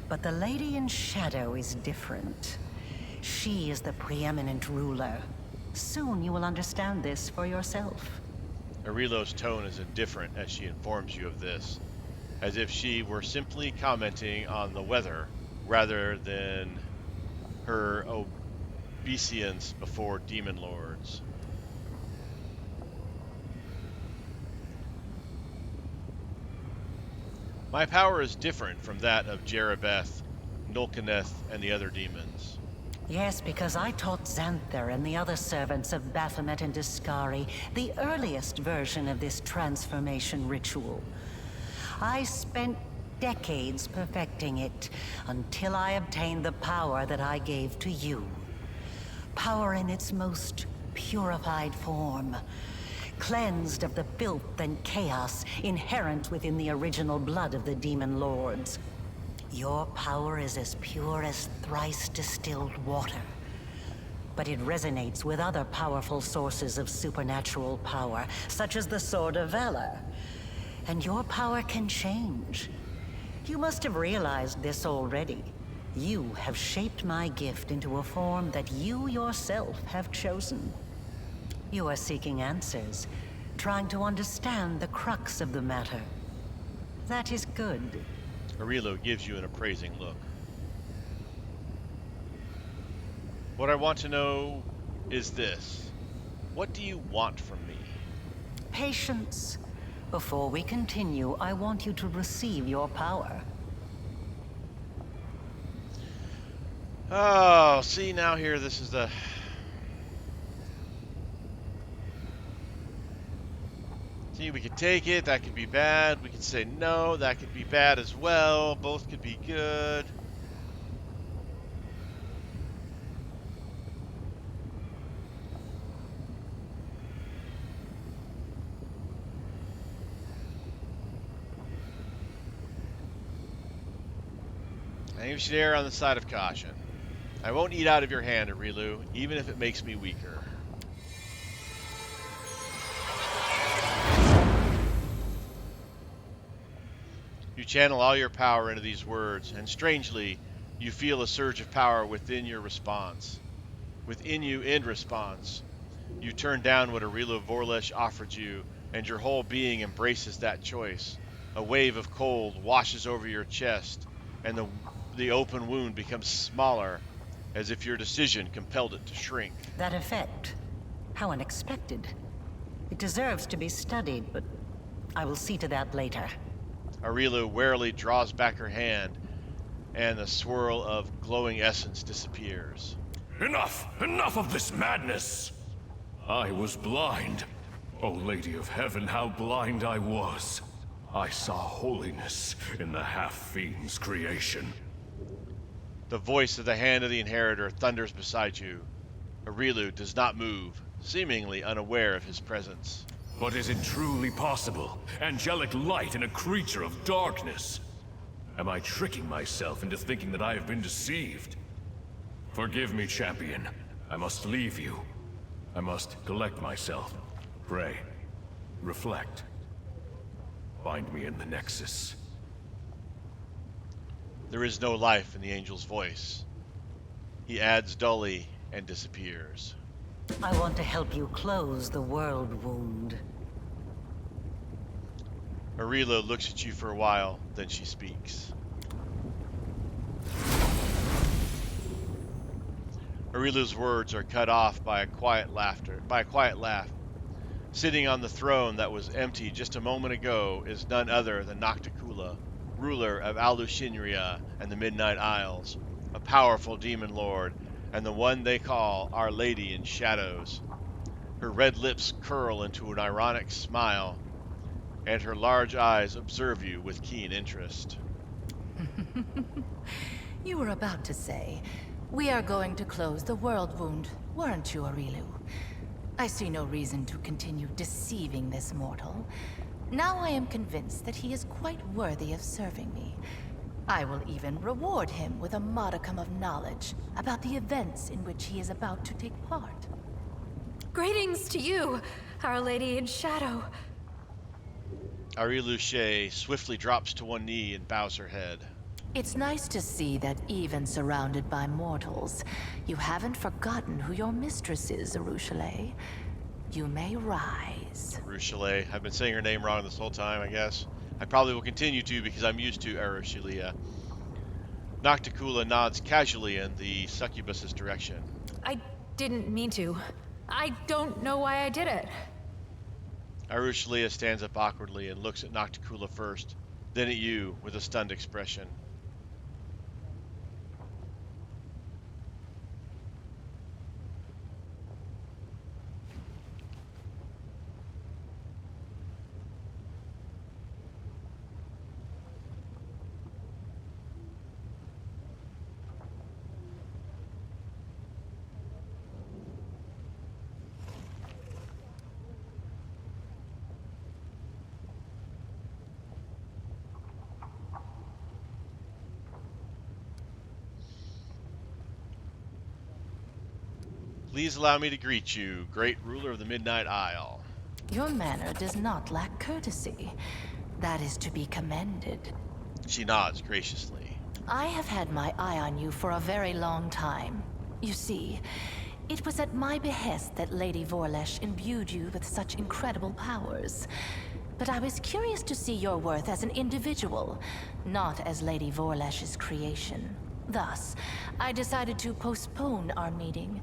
But the Lady in Shadow is different. She is the preeminent ruler. Soon you will understand this for yourself. Areelu's tone is indifferent as she informs you of this, as if she were simply commenting on the weather rather than her obeisance before demon lords. My power is different from that of Jerebeth, Nulkaneth, and the other demons. Yes, because I taught Xanther and the other servants of Baphomet and Discari the earliest version of this transformation ritual. I spent decades perfecting it until I obtained the power that I gave to you. Power in its most purified form, cleansed of the filth and chaos inherent within the original blood of the demon lords. Your power is as pure as thrice distilled water, but it resonates with other powerful sources of supernatural power, such as the Sword of Valor. And your power can change. You must have realized this already. You have shaped my gift into a form that you yourself have chosen. You are seeking answers, trying to understand the crux of the matter. That is good. Areelu gives you an appraising look. What I want to know is this. What do you want from me? Patience. Before we continue, I want you to receive your power. Oh, see now here, this is the... See, we could take it, that could be bad. We could say no, that could be bad as well. Both could be good. I think we should err on the side of caution. I won't eat out of your hand, Areelu, even if it makes me weaker. You channel all your power into these words, and strangely, you feel a surge of power within your response. Within you in response. You turn down what Areelu Vorlesh offered you, and your whole being embraces that choice. A wave of cold washes over your chest, and the open wound becomes smaller, as if your decision compelled it to shrink. That effect. How unexpected. It deserves to be studied, but I will see to that later. Areelu warily draws back her hand, and the swirl of glowing essence disappears. Enough! Enough of this madness! I was blind. O Lady of Heaven, how blind I was. I saw holiness in the half-fiend's creation. The voice of the Hand of the Inheritor thunders beside you. Areelu does not move, seemingly unaware of his presence. But is it truly possible? Angelic light in a creature of darkness? Am I tricking myself into thinking that I have been deceived? Forgive me, champion. I must leave you. I must collect myself. Pray. Reflect. Find me in the Nexus. There is no life in the angel's voice. He adds dully and disappears. I want to help you close the world wound. Areelu looks at you for a while, then she speaks. Areelu's words are cut off by a quiet laugh. Sitting on the throne that was empty just a moment ago is none other than Nocticula, ruler of Alushinria and the Midnight Isles, a powerful demon lord, and the one they call Our Lady in Shadows. Her red lips curl into an ironic smile, and her large eyes observe you with keen interest. You were about to say, we are going to close the world wound, weren't you, Areelu? I see no reason to continue deceiving this mortal. Now I am convinced that he is quite worthy of serving me. I will even reward him with a modicum of knowledge about the events in which he is about to take part. Greetings to you, Our Lady in Shadow. Areelu Shea swiftly drops to one knee and bows her head. It's nice to see that even surrounded by mortals, you haven't forgotten who your mistress is, Arushale. You may rise. Arushale. I've been saying her name wrong this whole time, I guess. I probably will continue to because I'm used to Arushalia. Nocticula nods casually in the succubus's direction. I didn't mean to. I don't know why I did it. Arushalia stands up awkwardly and looks at Nocticula first, then at you with a stunned expression. Please allow me to greet you, great ruler of the Midnight Isle. Your manner does not lack courtesy. That is to be commended. She nods graciously. I have had my eye on you for a very long time. You see, it was at my behest that Lady Vorlesh imbued you with such incredible powers. But I was curious to see your worth as an individual, not as Lady Vorlesh's creation. Thus, I decided to postpone our meeting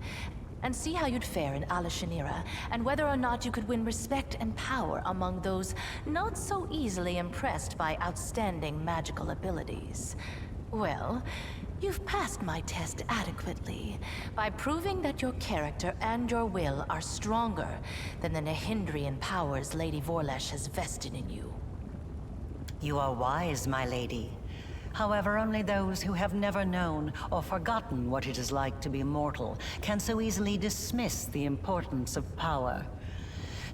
and see how you'd fare in Alushinira, and whether or not you could win respect and power among those not so easily impressed by outstanding magical abilities. Well, you've passed my test adequately, by proving that your character and your will are stronger than the Hendrian powers Lady Vorlesh has vested in you. You are wise, my lady. However, only those who have never known or forgotten what it is like to be mortal can so easily dismiss the importance of power.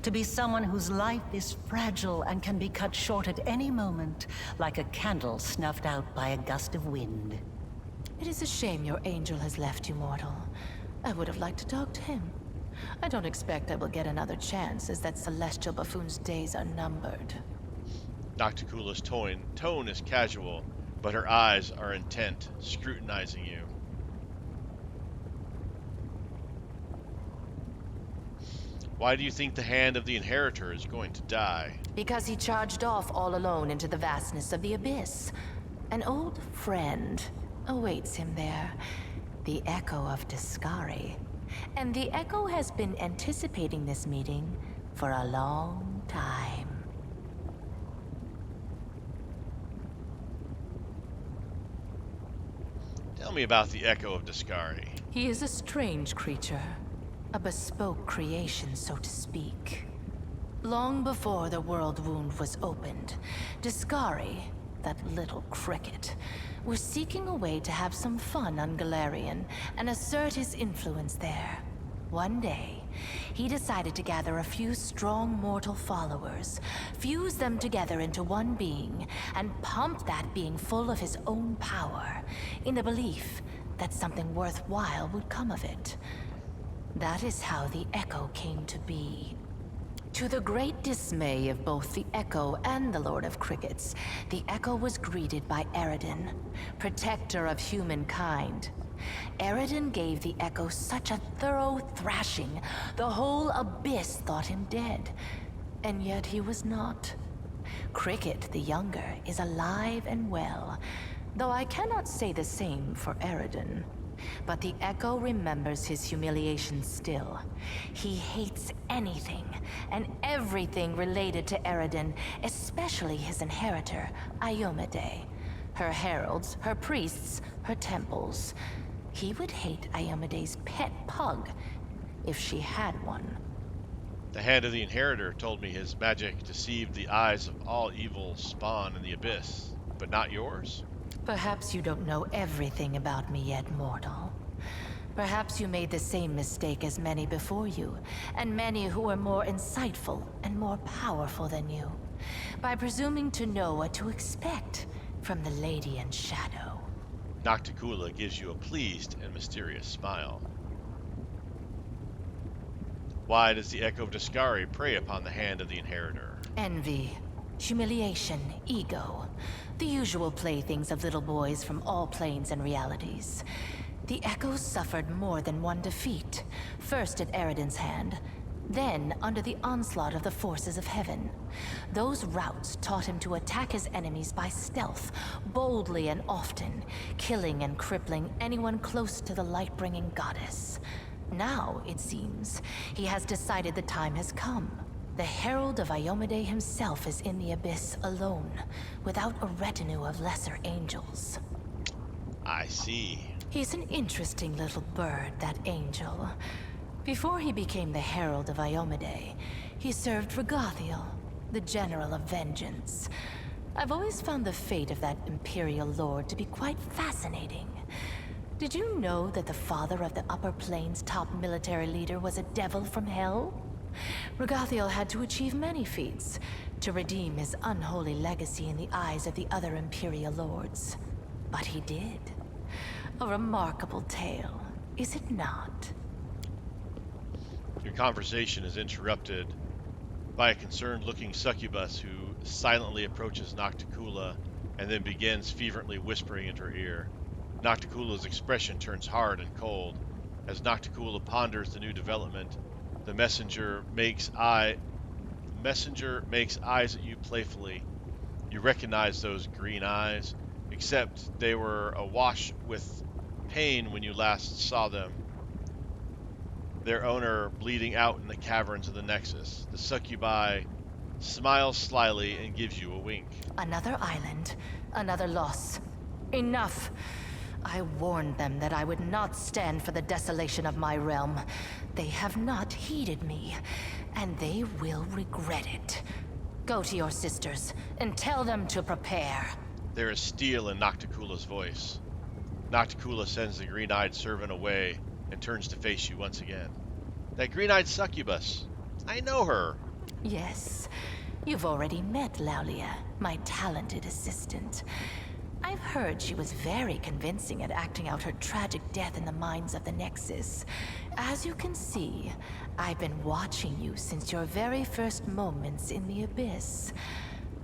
To be someone whose life is fragile and can be cut short at any moment, like a candle snuffed out by a gust of wind. It is a shame your angel has left you, mortal. I would have liked to talk to him. I don't expect I will get another chance, as that celestial buffoon's days are numbered. Nocticula's tone is casual, but her eyes are intent, scrutinizing you. Why do you think the hand of the inheritor is going to die? Because he charged off all alone into the vastness of the abyss. An old friend awaits him there, the Echo of Discari. And the Echo has been anticipating this meeting for a long time. Tell me about the Echo of Discari. He is a strange creature. A bespoke creation, so to speak. Long before the world wound was opened, Discari, that little cricket, was seeking a way to have some fun on Galarian and assert his influence there. One day, he decided to gather a few strong mortal followers, fuse them together into one being, and pump that being full of his own power, in the belief that something worthwhile would come of it. That is how the Echo came to be. To the great dismay of both the Echo and the Lord of Crickets, the Echo was greeted by Eredin, protector of humankind. Eredin gave the Echo such a thorough thrashing, the whole abyss thought him dead. And yet he was not. Cricket, the younger, is alive and well, though I cannot say the same for Eredin. But the Echo remembers his humiliation still. He hates anything and everything related to Eridan, especially his inheritor, Iomedae. Her heralds, her priests, her temples. He would hate Iomedae's pet pug, if she had one. The hand of the inheritor told me his magic deceived the eyes of all evil spawn in the abyss, but not yours? Perhaps you don't know everything about me yet, mortal. Perhaps you made the same mistake as many before you, and many who were more insightful and more powerful than you, by presuming to know what to expect from the Lady in Shadow. Nocticula gives you a pleased and mysterious smile. Why does the Echo of Discari prey upon the hand of the inheritor? Envy, humiliation, ego. The usual playthings of little boys from all planes and realities. The Echo suffered more than one defeat. First at Eridan's hand, then under the onslaught of the forces of heaven. Those routes taught him to attack his enemies by stealth, boldly and often, killing and crippling anyone close to the light-bringing goddess. Now, it seems, he has decided the time has come. The Herald of Iomedae himself is in the abyss alone, without a retinue of lesser angels. I see. He's an interesting little bird, that angel. Before he became the Herald of Iomedae, he served Regathiel, the General of Vengeance. I've always found the fate of that Imperial Lord to be quite fascinating. Did you know that the father of the Upper Plains' top military leader was a devil from hell? Regathiel had to achieve many feats to redeem his unholy legacy in the eyes of the other Imperial Lords. But he did. A remarkable tale, is it not? Your conversation is interrupted by a concerned-looking succubus who silently approaches Nocticula and then begins fervently whispering into her ear. Nocticula's expression turns hard and cold. As Nocticula ponders the new development, the messenger makes eyes at you playfully. You recognize those green eyes, except they were awash with pain when you last saw them. Their owner bleeding out in the caverns of the Nexus. The succubi smiles slyly and gives you a wink. Another island, another loss. Enough! I warned them that I would not stand for the desolation of my realm. They have not heeded me, and they will regret it. Go to your sisters, and tell them to prepare. There is steel in Nocticula's voice. Nocticula sends the green-eyed servant away and turns to face you once again. That green-eyed succubus. I know her. Yes, you've already met Laulia, my talented assistant. I've heard she was very convincing at acting out her tragic death in the mines of the Nexus. As you can see, I've been watching you since your very first moments in the Abyss.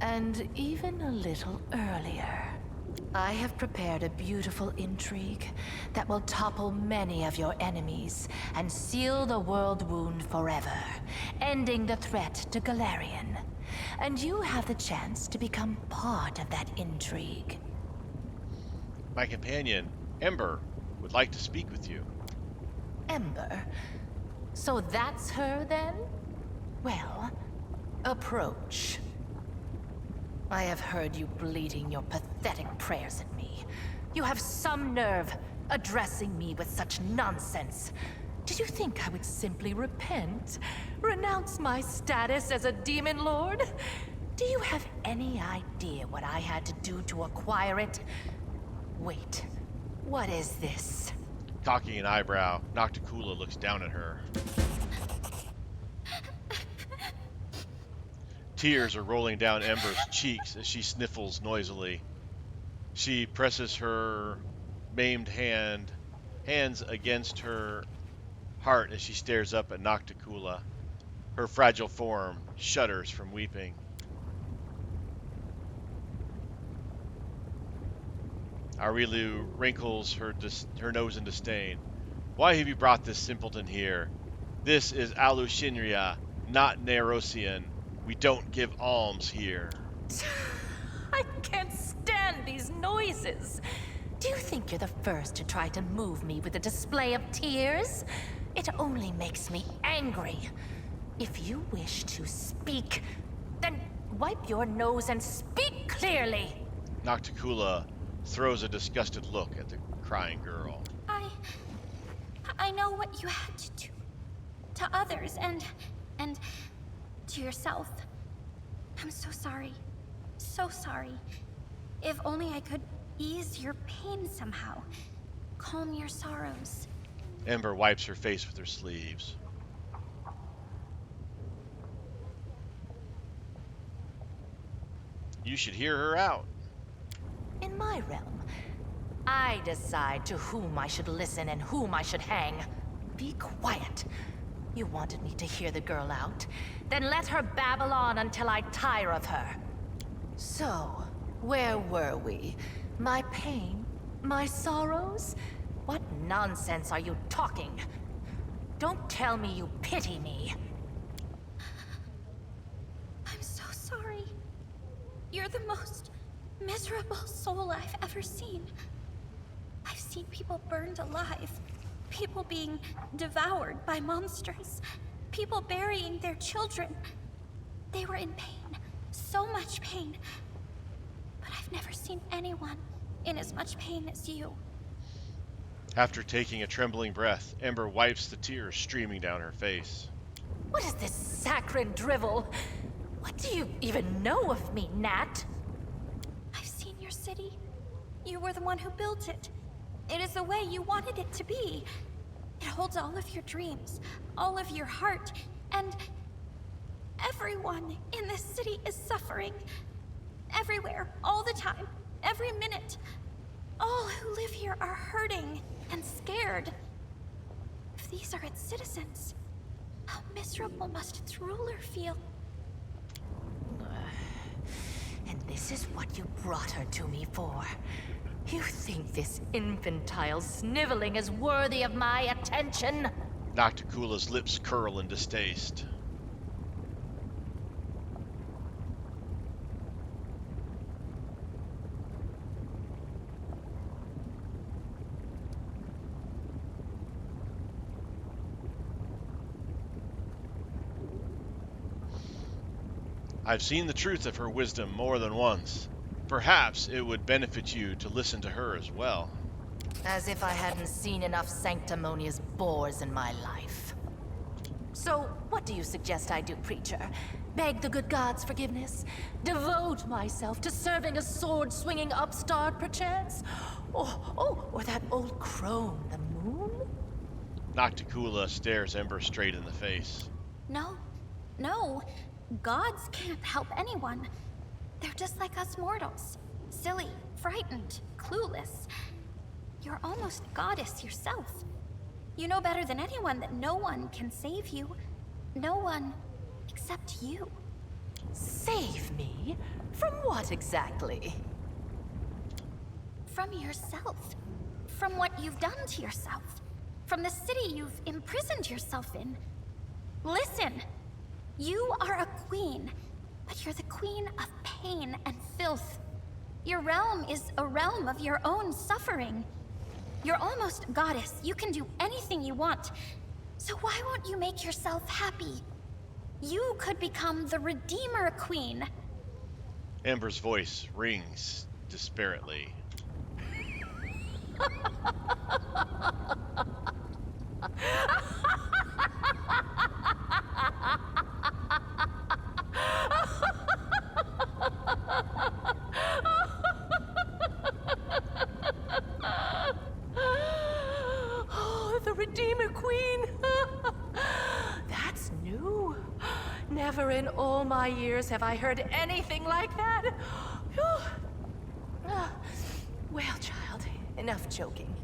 And even a little earlier. I have prepared a beautiful intrigue that will topple many of your enemies and seal the world wound forever, ending the threat to Galarian. And you have the chance to become part of that intrigue. My companion, Ember, would like to speak with you. Ember? So that's her, then? Well, approach. I have heard you bleating your pathetic prayers at me. You have some nerve addressing me with such nonsense. Did you think I would simply repent? Renounce my status as a demon lord? Do you have any idea what I had to do to acquire it? Wait, what is this? Cocking an eyebrow, Nocticula looks down at her. Tears are rolling down Ember's cheeks as she sniffles noisily. She presses her maimed hands against her heart as she stares up at Nocticula. Her fragile form shudders from weeping. Areelu wrinkles her nose in disdain. Why have you brought this simpleton here? This is Alushinria, not Nerosian. We don't give alms here. I can't stand these noises. Do you think you're the first to try to move me with a display of tears? It only makes me angry. If you wish to speak, then wipe your nose and speak clearly. Nocticula throws a disgusted look at the crying girl. I know what you had to do to others and to yourself. I'm so sorry. So sorry. If only I could ease your pain somehow. Calm your sorrows. Ember wipes her face with her sleeves. You should hear her out. In my realm, I decide to whom I should listen and whom I should hang. Be quiet. You wanted me to hear the girl out? Then let her babble on until I tire of her. So, where were we? My pain? My sorrows? What nonsense are you talking? Don't tell me you pity me. I'm so sorry. You're the most miserable soul I've ever seen. I've seen people burned alive. People being devoured by monsters. People burying their children. They were in pain. So much pain. But I've never seen anyone in as much pain as you. After taking a trembling breath, Ember wipes the tears streaming down her face. What is this saccharine drivel? What do you even know of me, Nat? I've seen your city. You were the one who built it. It is the way you wanted it to be. It holds all of your dreams, all of your heart, and everyone in this city is suffering. Everywhere, all the time, every minute. All who live here are hurting and scared. If these are its citizens, how miserable must its ruler feel? And this is what you brought her to me for. You think this infantile sniveling is worthy of my attention? Nocticula's lips curl in distaste. I've seen the truth of her wisdom more than once. Perhaps it would benefit you to listen to her as well. As if I hadn't seen enough sanctimonious bores in my life. So, what do you suggest I do, preacher? Beg the good gods' forgiveness? Devote myself to serving a sword-swinging upstart, perchance? Or that old crone, the moon? Nocticula stares Ember straight in the face. No. Gods can't help anyone. They're just like us mortals. Silly, frightened, clueless. You're almost goddess yourself. You know better than anyone that no one can save you. No one except you. Save me? From what exactly? From yourself. From what you've done to yourself. From the city you've imprisoned yourself in. Listen! You are a queen, but you're the queen of pain and filth. Your realm is a realm of your own suffering. You're almost goddess. You can do anything you want. So why won't you make yourself happy? You could become the Redeemer Queen. Ember's voice rings despairingly. Oh, the Redeemer Queen! That's new. Never in all my years have I heard anything like that. Well, child, enough joking.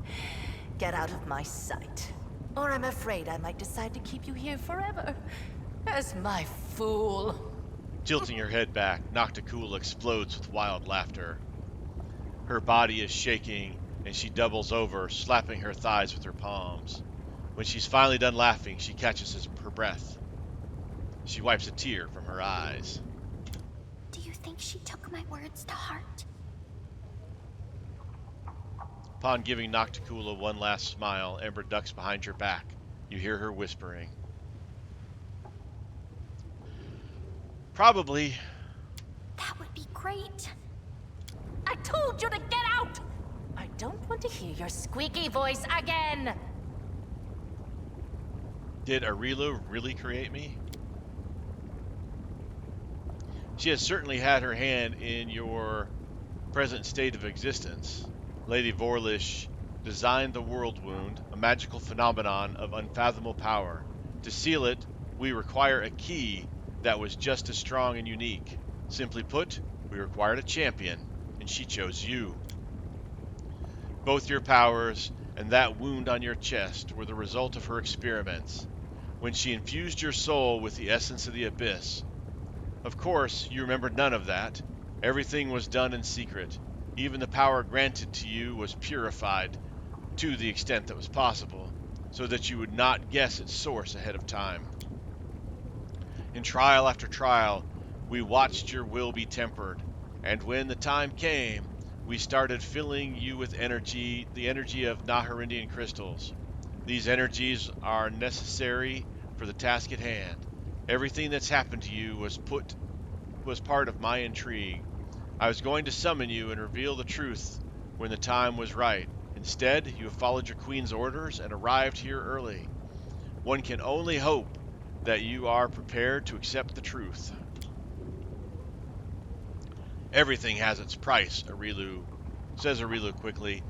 Get out of my sight. Or I'm afraid I might decide to keep you here forever. As my fool. Tilting her head back, Nocticula explodes with wild laughter. Her body is shaking, and she doubles over, slapping her thighs with her palms. When she's finally done laughing, she catches her breath. She wipes a tear from her eyes. Do you think she took my words to heart? Upon giving Nocticula one last smile, Ember ducks behind your back. You hear her whispering. Probably. That would be great. I told you to get out! I don't want to hear your squeaky voice again! Did Areelu really create me? She has certainly had her hand in your present state of existence. Lady Vorlish designed the world wound, a magical phenomenon of unfathomable power. To seal it, we require a key that was just as strong and unique. Simply put, we required a champion, and she chose you. Both your powers and that wound on your chest were the result of her experiments, when she infused your soul with the essence of the abyss. Of course, you remember none of that. Everything was done in secret. Even the power granted to you was purified to the extent that was possible, so that you would not guess its source ahead of time. In trial after trial, we watched your will be tempered, and when the time came, we started filling you with energy, the energy of Hendrian Crystals. These energies are necessary for the task at hand. Everything that's happened to you was part of my intrigue. I was going to summon you and reveal the truth when the time was right. Instead, you have followed your queen's orders and arrived here early. One can only hope that you are prepared to accept the truth. Everything has its price, says Areelu quickly.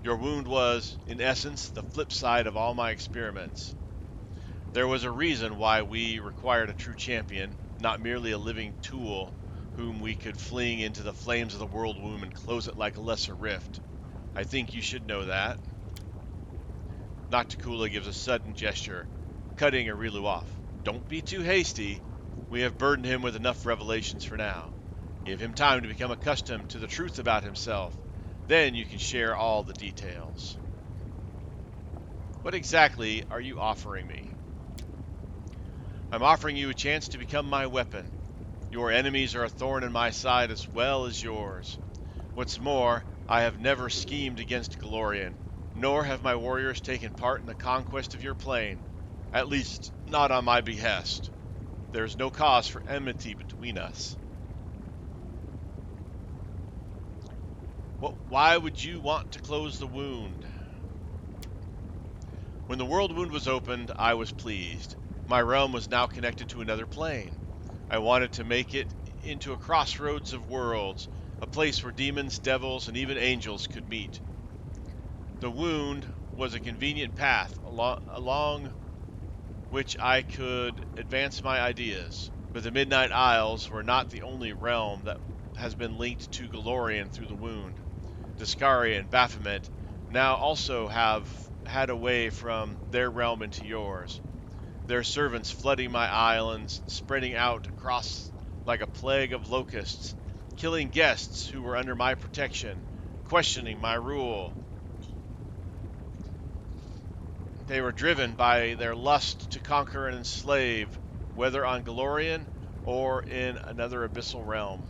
Your wound was, in essence, the flip side of all my experiments. There was a reason why we required a true champion, not merely a living tool whom we could fling into the flames of the world womb and close it like a lesser rift. I think you should know that. Nocticula gives a sudden gesture, cutting Areelu off. Don't be too hasty. We have burdened him with enough revelations for now. Give him time to become accustomed to the truth about himself. Then you can share all the details. What exactly are you offering me? I'm offering you a chance to become my weapon. Your enemies are a thorn in my side as well as yours. What's more, I have never schemed against Golarion, nor have my warriors taken part in the conquest of your plane. At least, not on my behest. There is no cause for enmity between us. Why would you want to close the wound? When the world wound was opened, I was pleased. My realm was now connected to another plane. I wanted to make it into a crossroads of worlds, a place where demons, devils, and even angels could meet. The wound was a convenient path along which I could advance my ideas, but the Midnight Isles were not the only realm that has been linked to Golarion through the wound. Discari and Baphomet now also have had a way from their realm into yours. Their servants flooding my islands, spreading out across like a plague of locusts, killing guests who were under my protection, questioning my rule. They were driven by their lust to conquer and enslave, whether on Golarion or in another abyssal realm.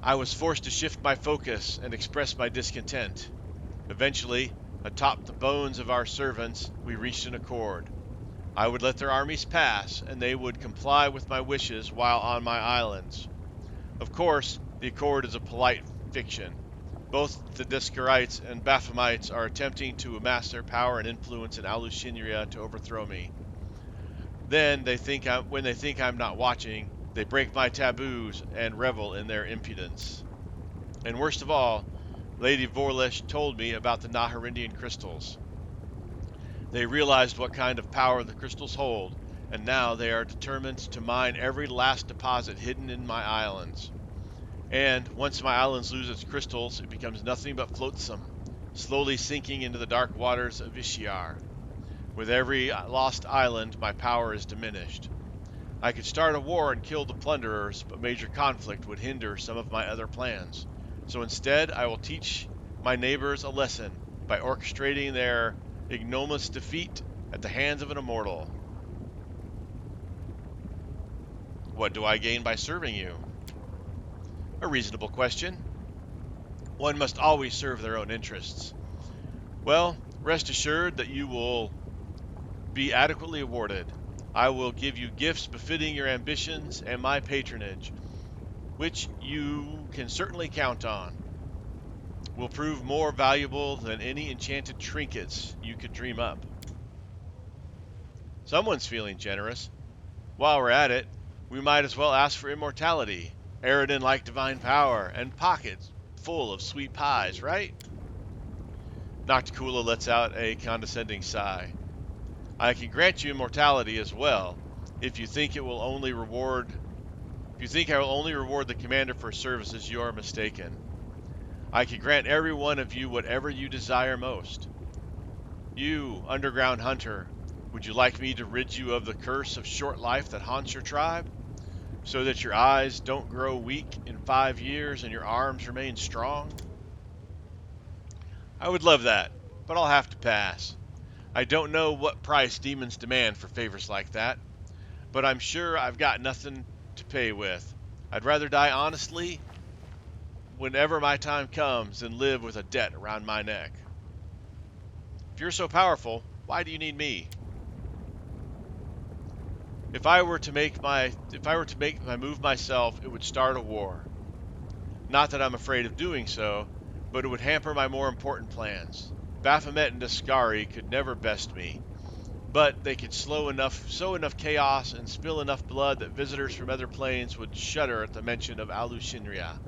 I was forced to shift my focus and express my discontent. Eventually, atop the bones of our servants, we reached an accord. I would let their armies pass, and they would comply with my wishes while on my islands. Of course, the accord is a polite fiction. Both the Discarites and Baphometites are attempting to amass their power and influence in Alushinria to overthrow me. Then, when they think I'm not watching, they break my taboos and revel in their impudence. And worst of all, Lady Vorlish told me about the Hendrian Crystals. They realized what kind of power the crystals hold, and now they are determined to mine every last deposit hidden in my islands. And once my islands lose its crystals, it becomes nothing but flotsam, slowly sinking into the dark waters of Ishiar. With every lost island, my power is diminished. I could start a war and kill the plunderers, but major conflict would hinder some of my other plans. So instead, I will teach my neighbors a lesson by orchestrating their ignominious defeat at the hands of an immortal. What do I gain by serving you? A reasonable question. One must always serve their own interests. Well, rest assured that you will be adequately awarded. I will give you gifts befitting your ambitions and my patronage, which you can certainly count on. Will prove more valuable than any enchanted trinkets you could dream up. Someone's feeling generous. While we're at it, we might as well ask for immortality, Eridan-like divine power, and pockets full of sweet pies, right? Nocticula lets out a condescending sigh. I can grant you immortality as well, if you think I will only reward the commander for services, you are mistaken. I can grant every one of you whatever you desire most. You, underground hunter, would you like me to rid you of the curse of short life that haunts your tribe, so that your eyes don't grow weak in 5 years and your arms remain strong? I would love that, but I'll have to pass. I don't know what price demons demand for favors like that, but I'm sure I've got nothing to pay with. I'd rather die honestly whenever my time comes than live with a debt around my neck. If you're so powerful, why do you need me? If I were to make my move myself, it would start a war. Not that I'm afraid of doing so, but it would hamper my more important plans. Baphomet and Discari could never best me, but they could sow enough chaos and spill enough blood that visitors from other planes would shudder at the mention of Alushinria.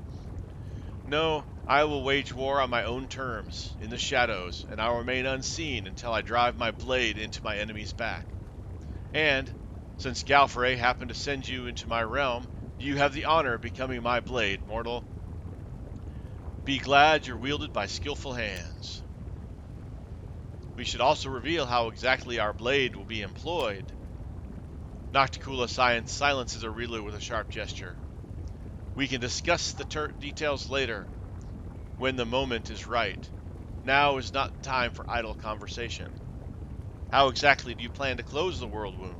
No, I will wage war on my own terms, in the shadows, and I will remain unseen until I drive my blade into my enemy's back. And, since Galfrey happened to send you into my realm, you have the honor of becoming my blade, mortal. Be glad you're wielded by skillful hands. We should also reveal how exactly our blade will be employed. Nocticula silences Areelu with a sharp gesture. We can discuss the details later, when the moment is right. Now is not time for idle conversation. How exactly do you plan to close the world wound?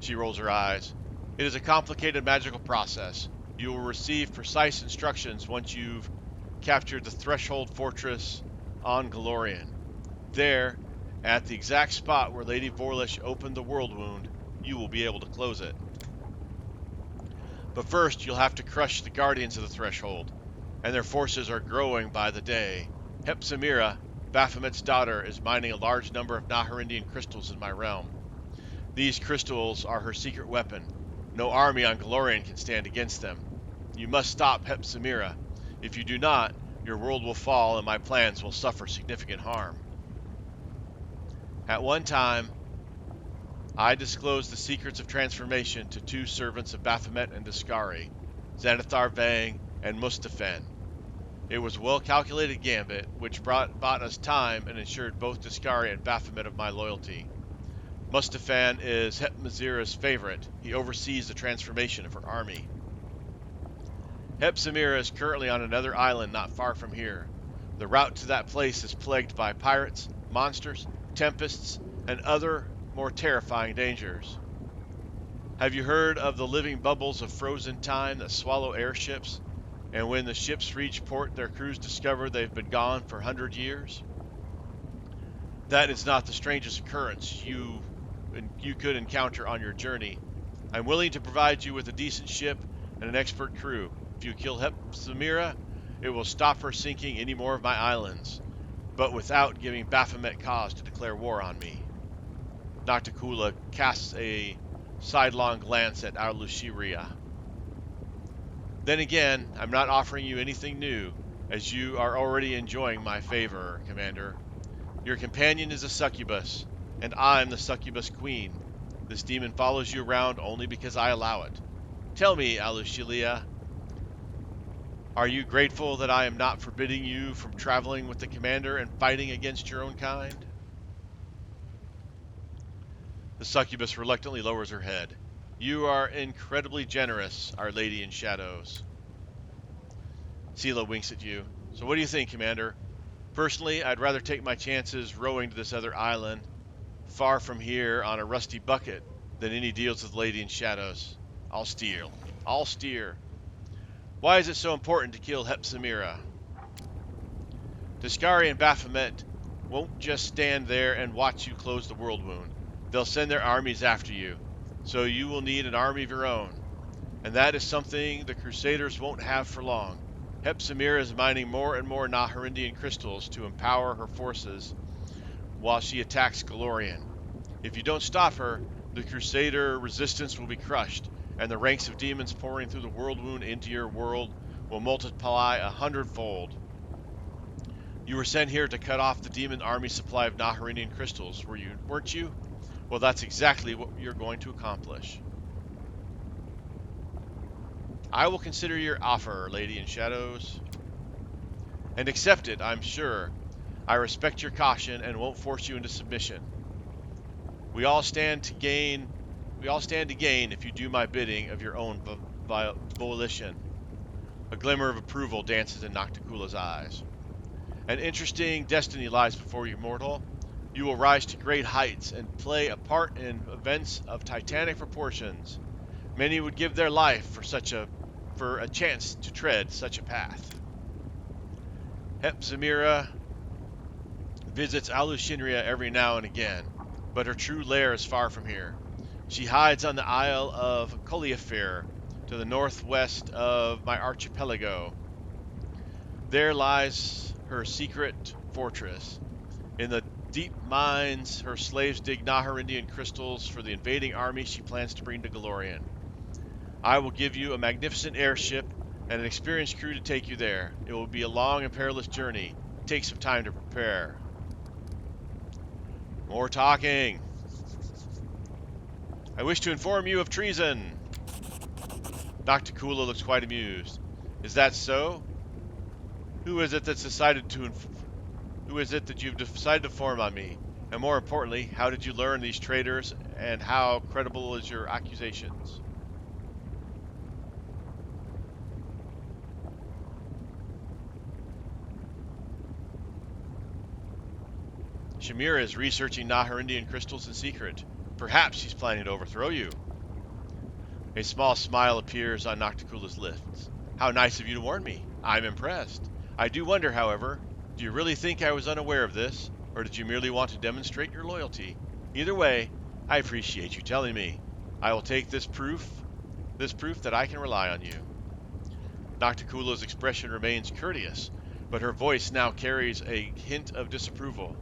She rolls her eyes. It is a complicated magical process. You will receive precise instructions once you've captured the Threshold Fortress on Golorian. There, at the exact spot where Lady Vorlish opened the world wound, you will be able to close it. But first, you'll have to crush the Guardians of the Threshold, and their forces are growing by the day. Hepzibah, Baphomet's daughter, is mining a large number of Hendrian Crystals in my realm. These crystals are her secret weapon. No army on Golorian can stand against them. You must stop Hepzibah. If you do not, your world will fall and my plans will suffer significant harm. At one time, I disclosed the secrets of transformation to 2 servants of Baphomet and Discari, Xanathar Vang and Mustafen. It was a well-calculated gambit, which bought us time and ensured both Discari and Baphomet of my loyalty. Mustafen is Hepzibah's favorite. He oversees the transformation of her army. Hepzibah is currently on another island not far from here. The route to that place is plagued by pirates, monsters, tempests, and other more terrifying dangers. Have you heard of the living bubbles of frozen time that swallow airships, and when the ships reach port, their crews discover they've been gone for 100 years? That is not the strangest occurrence you could encounter on your journey. I'm willing to provide you with a decent ship and an expert crew. If you kill Hepzibah, it will stop her sinking any more of my islands, but without giving Baphomet cause to declare war on me. Nocticula casts a sidelong glance at Alushinria. Then again, I'm not offering you anything new, as you are already enjoying my favor, Commander. Your companion is a succubus, and I'm the succubus queen. This demon follows you around only because I allow it. Tell me, Alushinria, are you grateful that I am not forbidding you from traveling with the commander and fighting against your own kind? The succubus reluctantly lowers her head. You are incredibly generous, Our Lady in Shadows. Sela winks at you. So what do you think, Commander? Personally, I'd rather take my chances rowing to this other island, far from here on a rusty bucket, than any deals with Lady in Shadows. I'll steer. Why is it so important to kill Hepzibah? Discari and Baphomet won't just stand there and watch you close the world wound. They'll send their armies after you, so you will need an army of your own. And that is something the Crusaders won't have for long. Hepzibah is mining more and more Hendrian Crystals to empower her forces while she attacks Golarion. If you don't stop her, the Crusader resistance will be crushed, and the ranks of demons pouring through the world wound into your world will multiply 100-fold. You were sent here to cut off the demon army supply of Hendrian Crystals, weren't you? Well, that's exactly what you're going to accomplish. I will consider your offer, Lady in Shadows, and accept it, I'm sure. I respect your caution and won't force you into submission. We all stand to gain if you do my bidding of your own volition. A glimmer of approval dances in Nocticula's eyes. An interesting destiny lies before you, mortal. You will rise to great heights and play a part in events of titanic proportions. Many would give their life for a chance to tread such a path. Hepzibah visits Alushinria every now and again, but her true lair is far from here. She hides on the Isle of Coliaphir, to the northwest of my archipelago. There lies her secret fortress. In the deep mines, her slaves dig Hendrian crystals for the invading army she plans to bring to Golarion. I will give you a magnificent airship and an experienced crew to take you there. It will be a long and perilous journey. Take some time to prepare. More talking. I wish to inform you of treason. Nocticula looks quite amused. Is that so? Who is it that you've decided to form on me? And more importantly, how did you learn these traitors, and how credible is your accusations? Shamira is researching Hendrian crystals in secret. Perhaps she's planning to overthrow you. A small smile appears on Nocticula's lips. How nice of you to warn me. I'm impressed. I do wonder, however, do you really think I was unaware of this, or did you merely want to demonstrate your loyalty? Either way, I appreciate you telling me. I will take this proof that I can rely on you. Nocticula's expression remains courteous, but her voice now carries a hint of disapproval.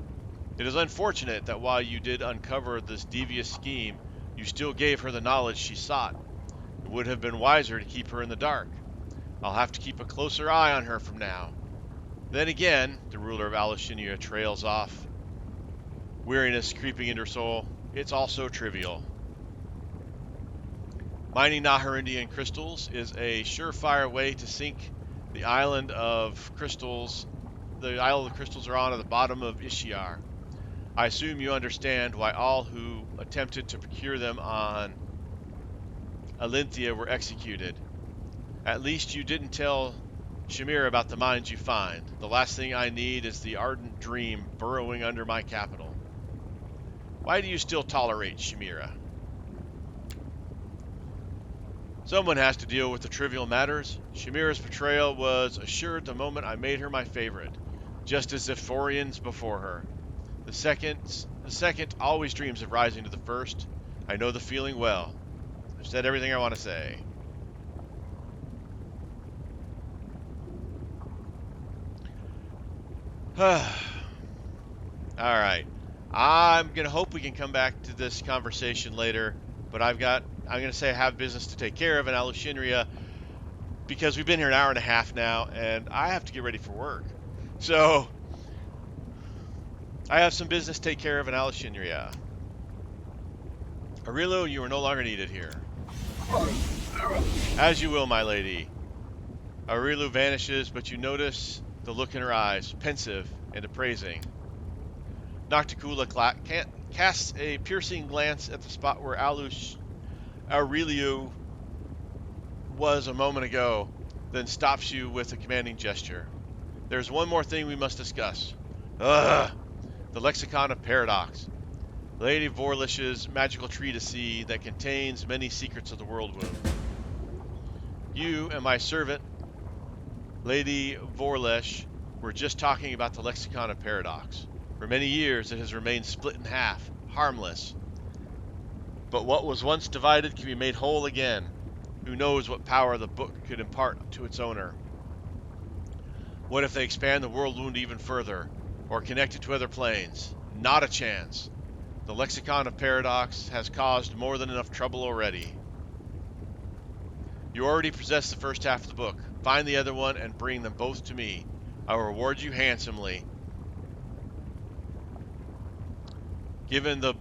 It is unfortunate that while you did uncover this devious scheme, you still gave her the knowledge she sought. It would have been wiser to keep her in the dark. I'll have to keep a closer eye on her from now. Then again, the ruler of Alushinria trails off, weariness creeping into her soul. It's all so trivial. Mining Hendrian crystals is a surefire way to sink the island of crystals. The Isle of the Crystals are on at the bottom of Ishiar. I assume you understand why all who attempted to procure them on Alinthia were executed. At least you didn't tell Shamira about the mines you find. The last thing I need is the ardent dream burrowing under my capital. Why do you still tolerate Shamira? Someone has to deal with the trivial matters. Shamira's betrayal was assured the moment I made her my favorite, just as Zephorians before her. The second always dreams of rising to the first. I know the feeling well. I've said everything I want to say. Alright. I'm going to hope we can come back to this conversation later, but I'm going to say I have business to take care of in Alushinria, because we've been here an hour and a half now, and I have to get ready for work. So, I have some business to take care of in Alushinria. Areelu, you are no longer needed here. As you will, my lady. Areelu vanishes, but you notice the look in her eyes, pensive and appraising. Nocticula casts a piercing glance at the spot where Areelu was a moment ago, then stops you with a commanding gesture. There's one more thing we must discuss. The Lexicon of Paradox. Lady Vorlish's magical treatise that contains many secrets of the world wound. You and my servant Lady Vorlesh were just talking about the Lexicon of Paradox. For many years it has remained split in half, harmless. But what was once divided can be made whole again. Who knows what power the book could impart to its owner? What if they expand the world wound even further, or connect it to other planes? Not a chance. The Lexicon of Paradox has caused more than enough trouble already. You already possess the first half of the book. Find the other one and bring them both to me. I will reward you handsomely. Giving the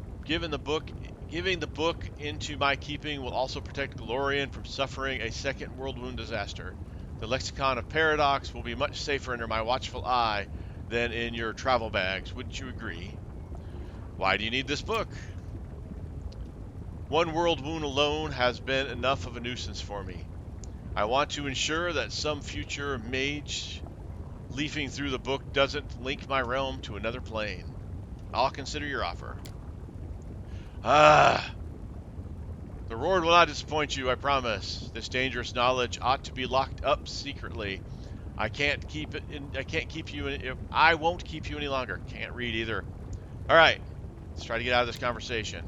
book into my keeping will also protect Glorian from suffering a second world wound disaster. The Lexicon of Paradox will be much safer under my watchful eye than in your travel bags. Wouldn't you agree? Why do you need this book? One world wound alone has been enough of a nuisance for me. I want to ensure that some future mage leafing through the book doesn't link my realm to another plane. I'll consider your offer. The reward will not disappoint you, I promise. This dangerous knowledge ought to be locked up secretly. I won't keep you any longer. Can't read either. All right, let's try to get out of this conversation.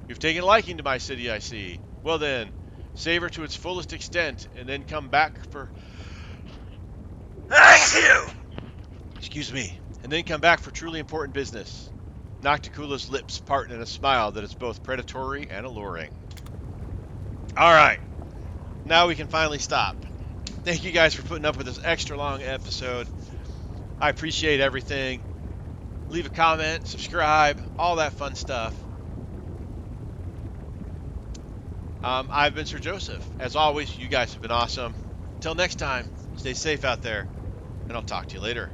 You've taken a liking to my city, I see. Well then, savor to its fullest extent, and then come back for... Excuse me. And then come back for truly important business. Nocticula's lips part in a smile that is both predatory and alluring. All right. Now we can finally stop. Thank you guys for putting up with this extra long episode. I appreciate everything. Leave a comment, subscribe, all that fun stuff. I've been Sir Joseph. As always, you guys have been awesome. Until next time, stay safe out there, and I'll talk to you later.